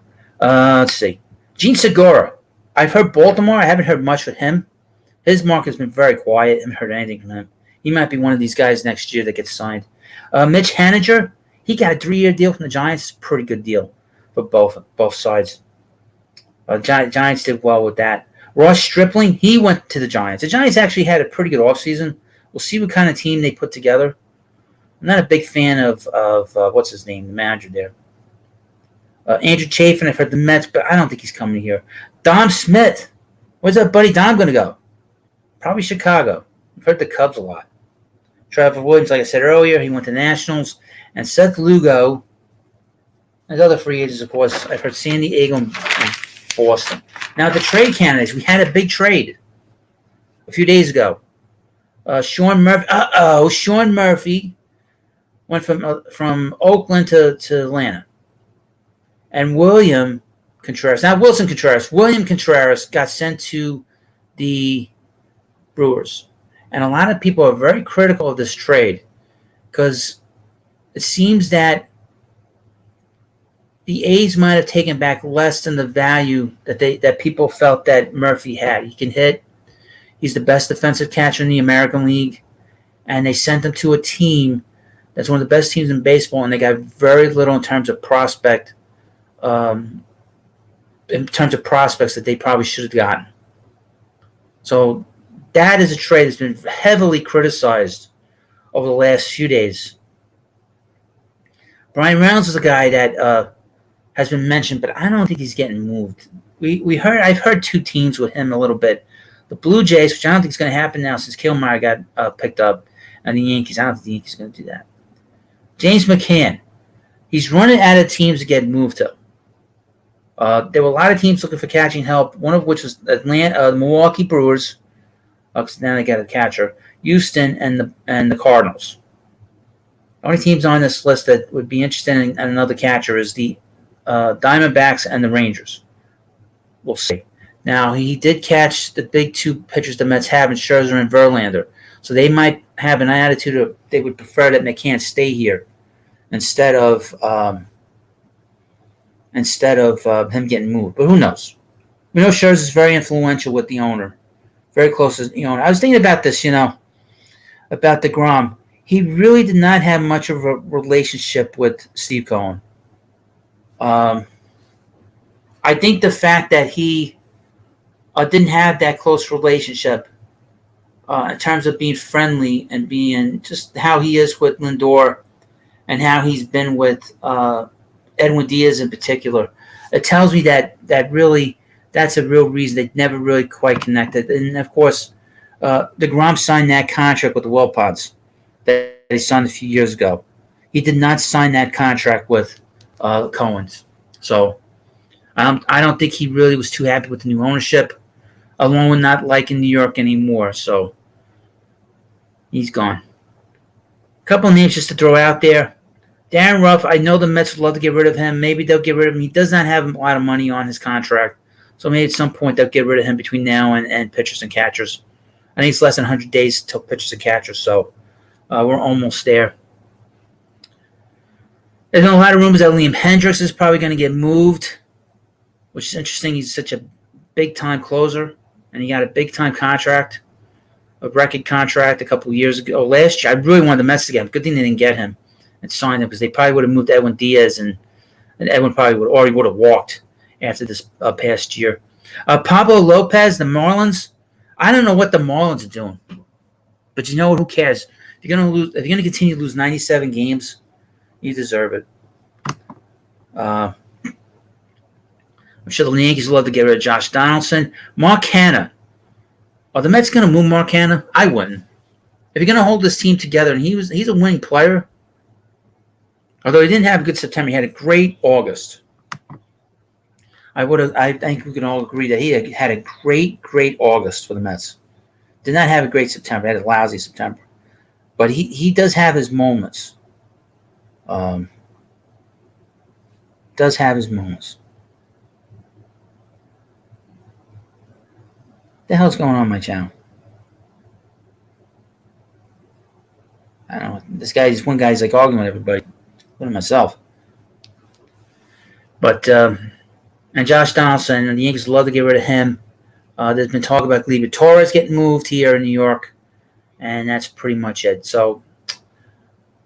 Let's see. Gene Segura. I've heard Baltimore. I haven't heard much with him. His market's been very quiet. I haven't heard anything from him. He might be one of these guys next year that gets signed. Mitch Haniger. He got a 3-year deal from the Giants. It's a pretty good deal for both sides. Giants did well with that. Ross Stripling. He went to the Giants. The Giants actually had a pretty good offseason. We'll see what kind of team they put together. I'm not a big fan of what's his name, the manager there. Andrew Chafin, I've heard the Mets, but I don't think he's coming here. Dom Smith. Where's that buddy Dom going to go? Probably Chicago. I've heard the Cubs a lot. Trevor Williams, like I said earlier, he went to Nationals. And Seth Lugo, and other free agents, of course, I've heard San Diego and Boston. Now, the trade candidates, we had a big trade a few days ago. Sean Murphy. Sean Murphy went from Oakland to Atlanta. And William Contreras, not Wilson Contreras, William Contreras got sent to the Brewers. And a lot of people are very critical of this trade because it seems that the A's might have taken back less than the value that people felt that Murphy had. He can hit. He's the best defensive catcher in the American League. And they sent him to a team that's one of the best teams in baseball, and they got very little in terms of prospects that they probably should have gotten. So that is a trade that's been heavily criticized over the last few days. Brian Reynolds is a guy that has been mentioned, but I don't think he's getting moved. I've heard two teams with him a little bit. The Blue Jays, which I don't think is going to happen now since Killmeyer got picked up, and the Yankees. I don't think the Yankees are going to do that. James McCann. He's running out of teams to get moved to. There were a lot of teams looking for catching help, one of which was the Milwaukee Brewers, because now they got a catcher, Houston, and the Cardinals. The only teams on this list that would be interested in another catcher is the Diamondbacks and the Rangers. We'll see. Now, he did catch the big two pitchers the Mets have in Scherzer and Verlander, so they might have an attitude of they would prefer that McCann stay here instead of him getting moved. But who knows? We know Scherzer is very influential with the owner, very close to the owner. I was thinking about this, about deGrom. He really did not have much of a relationship with Steve Cohen. I think the fact that he didn't have that close relationship in terms of being friendly and being just how he is with Lindor and how he's been with Edwin Diaz in particular, it tells me that really that's a real reason they never really quite connected. And, of course, deGrom signed that contract with the Wilpons. that he signed a few years ago. He did not sign that contract with Cohen's. So I don't think he really was too happy with the new ownership, along with not liking New York anymore. So he's gone. A couple names just to throw out there. Darren Ruff, I know the Mets would love to get rid of him. Maybe they'll get rid of him. He does not have a lot of money on his contract. So maybe at some point they'll get rid of him between now and pitchers and catchers. I think it's less than 100 days till pitchers and catchers, so we're almost there. There's been a lot of rumors that Liam Hendricks is probably going to get moved, which is interesting. He's such a big-time closer, and he got a big-time contract, a record contract a couple of years ago. Last year, I really wanted the Mets to get him. Good thing they didn't get him and sign him because they probably would have moved Edwin Diaz, and Edwin probably would have walked after this past year. Pablo Lopez, the Marlins. I don't know what the Marlins are doing, but you know what? Who cares? If you're going to continue to lose 97 games, you deserve it. I'm sure the Yankees will love to get rid of Josh Donaldson. Mark Hanna. Are the Mets going to move Mark Hanna? I wouldn't. If you're going to hold this team together, and he's a winning player, although he didn't have a good September, he had a great August. I think we can all agree that he had a great August for the Mets. Did not have a great September. Had a lousy September. But he does have his moments. Does have his moments. What the hell's going on my channel? I don't know. One guy's like arguing with everybody. Including myself. But and Josh Donaldson, and the Yankees love to get rid of him. There's been talk about Gleyber Torres getting moved here in New York, and that's pretty much it. So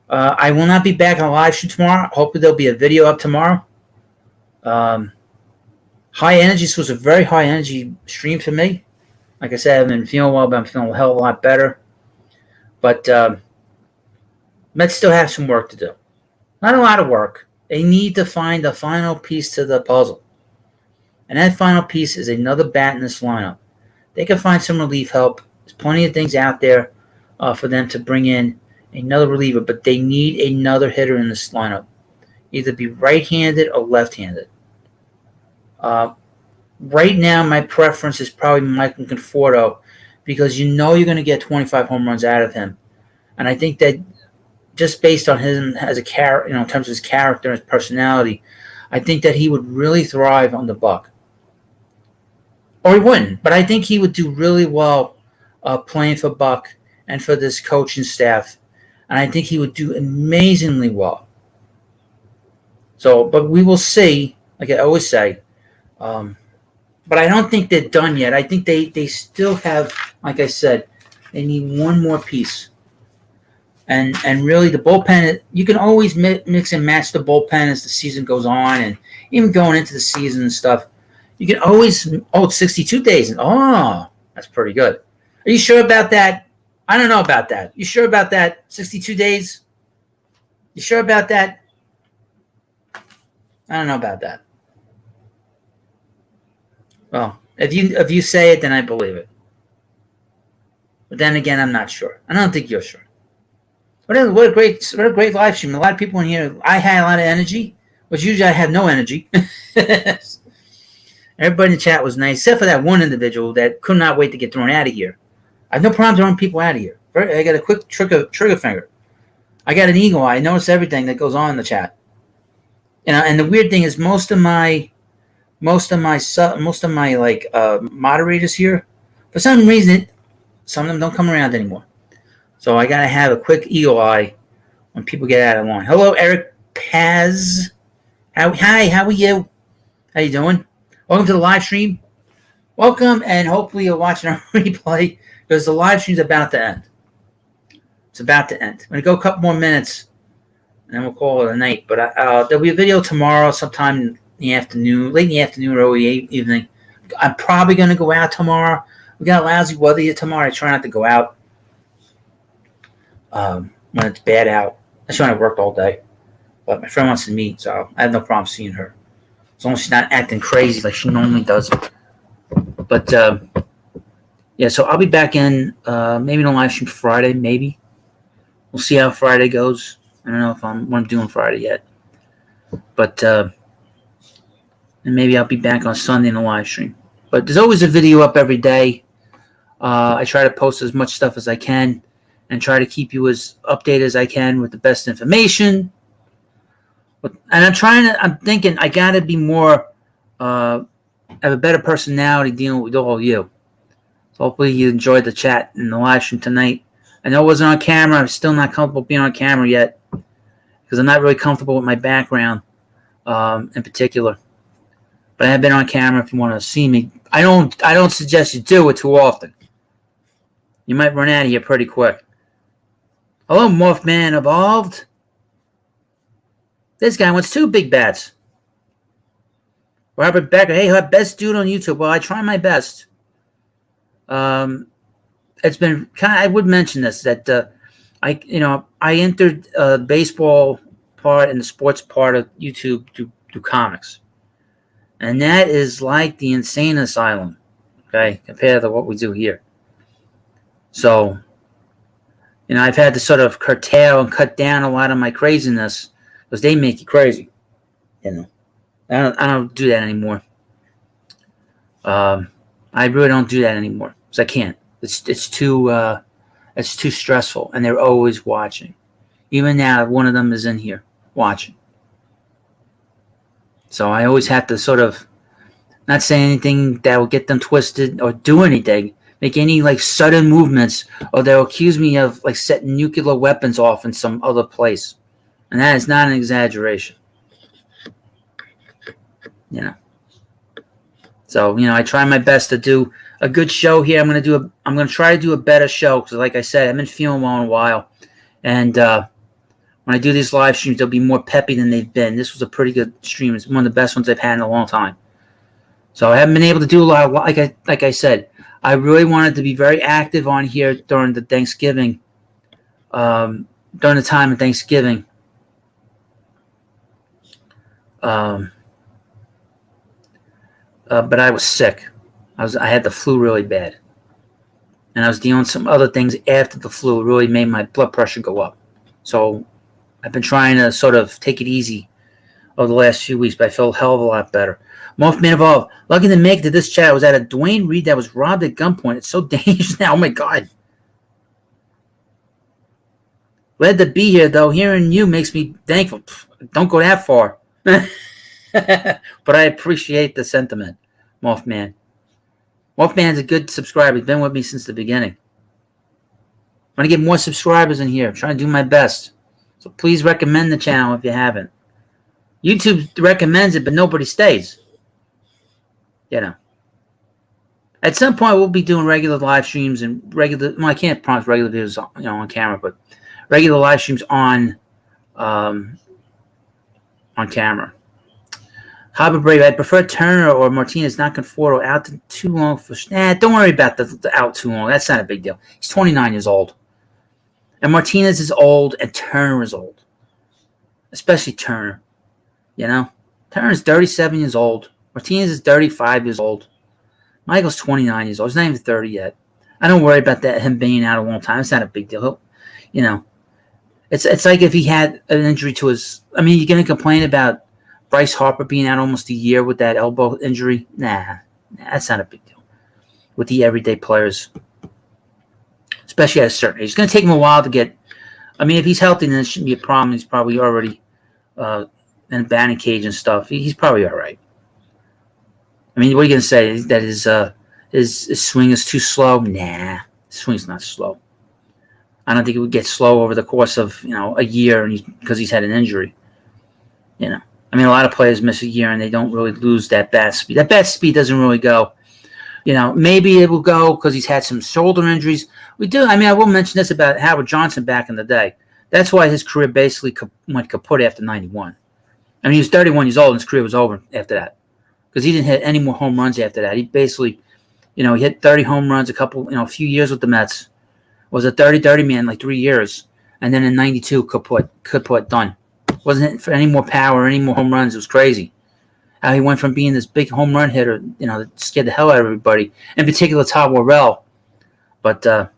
I will not be back on live stream tomorrow. Hopefully there'll be a video up tomorrow. High energy. This was a very high energy stream for me. Like I said, I've been feeling well, but I'm feeling a hell of a lot better. But Mets still have some work to do. Not a lot of work. They need to find the final piece to the puzzle. And that final piece is another bat in this lineup. They can find some relief help. There's plenty of things out there for them to bring in another reliever, but they need another hitter in this lineup. Either be right-handed or left-handed. Right now, my preference is probably Michael Conforto because you know you're going to get 25 home runs out of him. And I think that just based on him as a character, in terms of his character and his personality, I think that he would really thrive on the Buck. Or he wouldn't, but I think he would do really well playing for Buck and for this coaching staff. And I think he would do amazingly well. So, but we will see, like I always say. But I don't think they're done yet. I think they still have, like I said, they need one more piece. And really the bullpen, you can always mix and match the bullpen as the season goes on and even going into the season and stuff. You can always, it's 62 days. Oh, that's pretty good. Are you sure about that? I don't know about that. You sure about that? 62 days? You sure about that? I don't know about that. Well, if you say it, then I believe it. But then again, I'm not sure. I don't think you're sure. What a great live stream. A lot of people in here. I had a lot of energy, which usually I have no energy. Everybody in the chat was nice, except for that one individual that could not wait to get thrown out of here. I have no problem throwing people out of here. I got a quick trigger finger. I got an eagle eye. I notice everything that goes on in the chat. And the weird thing is most of my moderators here, for some reason, some of them don't come around anymore. So I gotta have a quick eagle eye when people get out of line. Hello, Eric Paz. Hi, how are you? How you doing? Welcome to the live stream. Welcome, and hopefully you're watching our replay because the live stream's about to end. It's about to end. I'm gonna go a couple more minutes, and then we'll call it a night. But there'll be a video tomorrow, sometime in the afternoon, late in the afternoon or early evening. I'm probably gonna go out tomorrow. We got lousy weather here tomorrow. I try not to go out when it's bad out. I try to work all day, but my friend wants to meet, so I have no problem seeing her. As long as she's not acting crazy like she normally does. But, yeah, so I'll be back in maybe in a live stream Friday, maybe. We'll see how Friday goes. I don't know if what I'm doing Friday yet. But and maybe I'll be back on Sunday in the live stream. But there's always a video up every day. I try to post as much stuff as I can and try to keep you as updated as I can with the best information. And I'm thinking I got to be more, have a better personality dealing with all of you. So hopefully you enjoyed the chat in the live stream tonight. I know it wasn't on camera. I'm still not comfortable being on camera yet because I'm not really comfortable with my background in particular. But I have been on camera if you want to see me. I don't suggest you do it too often. You might run out of here pretty quick. Hello, Morphman Evolved. This guy wants 2 big bats. Robert Becker. Hey, best dude on YouTube. Well, I try my best. It's been kind of, I would mention this, that I entered baseball part and the sports part of YouTube through comics. And that is like the insane asylum, okay, compared to what we do here. So, I've had to sort of curtail and cut down a lot of my craziness because they make you crazy. I don't do that anymore. I really don't do that anymore because I can't. It's too stressful, and they're always watching. Even now, one of them is in here watching. So I always have to sort of not say anything that will get them twisted or do anything, make any like sudden movements, or they'll accuse me of like setting nuclear weapons off in some other place. And that is not an exaggeration. So, I try my best to do a good show here. I'm going to try to do a better show because, like I said, I haven't been feeling well in a while. And when I do these live streams, they'll be more peppy than they've been. This was a pretty good stream. It's one of the best ones I've had in a long time. So I haven't been able to do a lot. Like I said, I really wanted to be very active on here during the Thanksgiving, during the time of Thanksgiving. But I was sick. I had the flu really bad. And I was dealing with some other things after the flu. It really made my blood pressure go up. So I've been trying to sort of take it easy over the last few weeks, but I feel a hell of a lot better. Morphman Evolved. Lucky to make it to this chat. I was at a Dwayne Reed that was robbed at gunpoint. It's so dangerous now. Oh, my God. Glad to be here, though. Hearing you makes me thankful. Don't go that far. But I appreciate the sentiment, Mothman. Mothman's a good subscriber. He's been with me since the beginning. I want to get more subscribers in here. I'm trying to do my best. So please recommend the channel if you haven't. YouTube recommends it, but nobody stays. At some point, we'll be doing regular live streams and regular. Well, I can't promise regular videos, on camera, but regular live streams on camera. Harbor Brave, I prefer Turner or Martinez, not Conforto. Out too long for. Don't worry about the out too long. That's not a big deal. He's 29 years old, and Martinez is old, and Turner is old, especially Turner. Turner's 37 years old. Martinez is 35 years old. Michael's 29 years old. He's not even 30 yet. I don't worry about that, him being out a long time. It's not a big deal. It's like if he had an injury to his. I mean, you're going to complain about Bryce Harper being out almost a year with that elbow injury? Nah, that's not a big deal with the everyday players, especially at a certain age. It's going to take him a while to get. I mean, if he's healthy, then it shouldn't be a problem. He's probably already in a batting cage and stuff. He's probably all right. I mean, what are you going to say? That his swing is too slow? Nah, his swing's not slow. I don't think it would get slow over the course of a year because he's had an injury. I mean, a lot of players miss a year and they don't really lose that bat speed. That bat speed doesn't really go. Maybe it will go because he's had some shoulder injuries. I will mention this about Howard Johnson back in the day. That's why his career basically went kaput after 91. I mean, he was 31 years old and his career was over after that because he didn't hit any more home runs after that. He basically, he hit 30 home runs a few years with the Mets. Was a 30-30 man, like 3 years. And then in 92, kaput, done. Wasn't hitting for any more power, any more home runs. It was crazy. How he went from being this big home run hitter, that scared the hell out of everybody, in particular Todd Worrell. But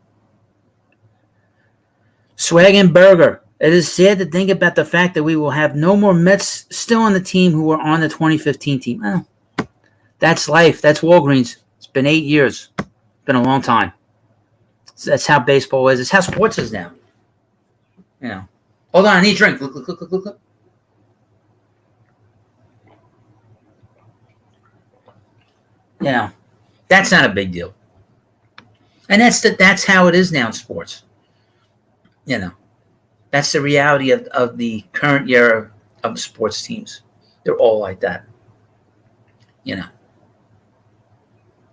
Swagenberger. It is sad to think about the fact that we will have no more Mets still on the team who were on the 2015 team. Well, that's life. That's Walgreens. It's been 8 years. It's been a long time. That's how baseball is. It's how sports is now. You know. Hold on, I need a drink. Look. You know, that's not a big deal. And that's how it is now in sports. You know. That's the reality of the current era of sports teams. They're all like that. You know.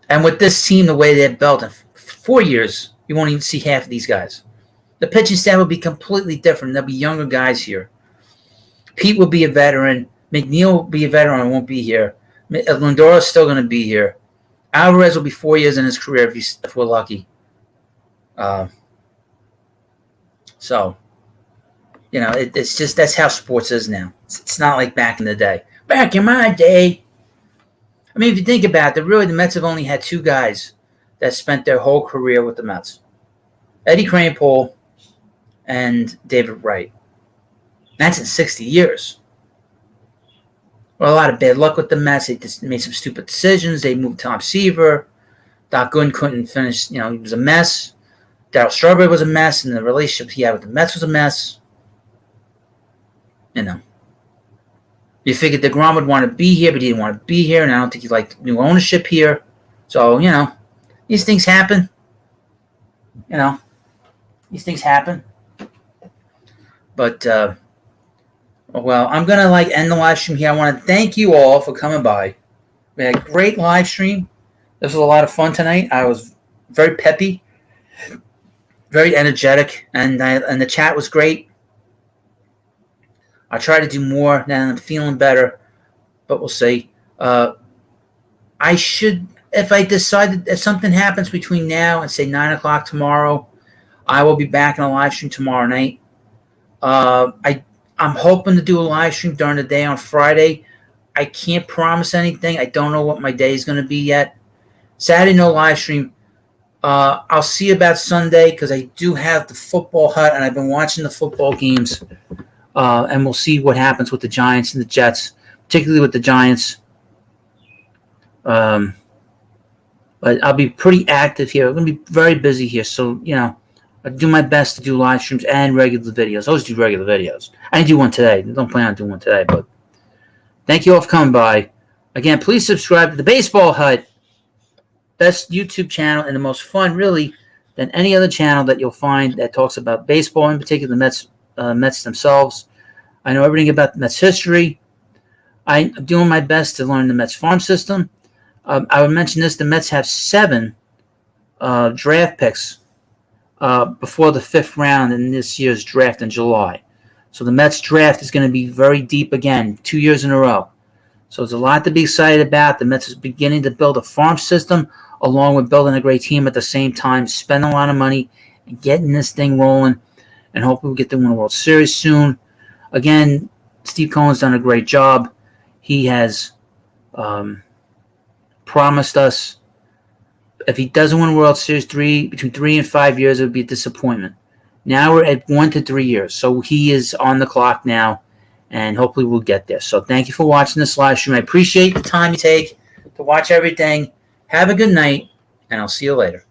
And with this team, the way they're built, in 4 years, you won't even see half of these guys. The pitching staff will be completely different. There'll be younger guys here. Pete will be a veteran. McNeil will be a veteran and won't be here. Lindor's still going to be here. Alvarez will be 4 years in his career if we're lucky. So, you know, it's just that's how sports is now. It's not like back in the day. Back in my day. I mean, if you think about it, really the Mets have only had 2 guys that spent their whole career with the Mets. Eddie Kranepool and David Wright. That's in 60 years. Well, a lot of bad luck with the Mets. They just made some stupid decisions. They moved Tom Seaver. Doc Gooden couldn't finish. You know, he was a mess. Darryl Strawberry was a mess, and the relationship he had with the Mets was a mess. You know. You figured DeGrom would want to be here, but he didn't want to be here, and I don't think he liked new ownership here. So, you know, these things happen. You know, these things happen. But, well, I'm going to, end the live stream here. I want to thank you all for coming by. We had a great live stream. This was a lot of fun tonight. I was very peppy, very energetic, and the chat was great. I'll try to do more now that I'm feeling better, but we'll see. I should, if I decide if something happens between now and, say, 9 o'clock tomorrow, I will be back in a live stream tomorrow night. I'm hoping to do a live stream during the day on Friday. I can't promise anything. I don't know what my day is going to be yet. Saturday, no live stream. I'll see about Sunday because I do have the football hut, and I've been watching the football games. And we'll see what happens with the Giants and the Jets, particularly with the Giants. But I'll be pretty active here. I'm going to be very busy here. So, you know, I do my best to do live streams and regular videos. I always do regular videos. I didn't do one today. I don't plan on doing one today. But thank you all for coming by. Again, please subscribe to the Baseball Hut. Best YouTube channel and the most fun, really, than any other channel that you'll find that talks about baseball, in particular the Mets themselves. I know everything about the Mets history. I'm doing my best to learn the Mets farm system. I would mention this. The Mets have 7 draft picks before the 5th round in this year's draft in July. So the Mets draft is going to be very deep again, 2 years in a row. So there's a lot to be excited about. The Mets is beginning to build a farm system along with building a great team at the same time, spend a lot of money and getting this thing rolling. And hopefully we'll get to win a World Series soon. Again, Steve Cohen's done a great job. He has promised us if he doesn't win a World Series between 3 and 5 years, it would be a disappointment. Now we're at 1 to 3 years. So he is on the clock now, and hopefully we'll get there. So thank you for watching this live stream. I appreciate the time you take to watch everything. Have a good night, and I'll see you later.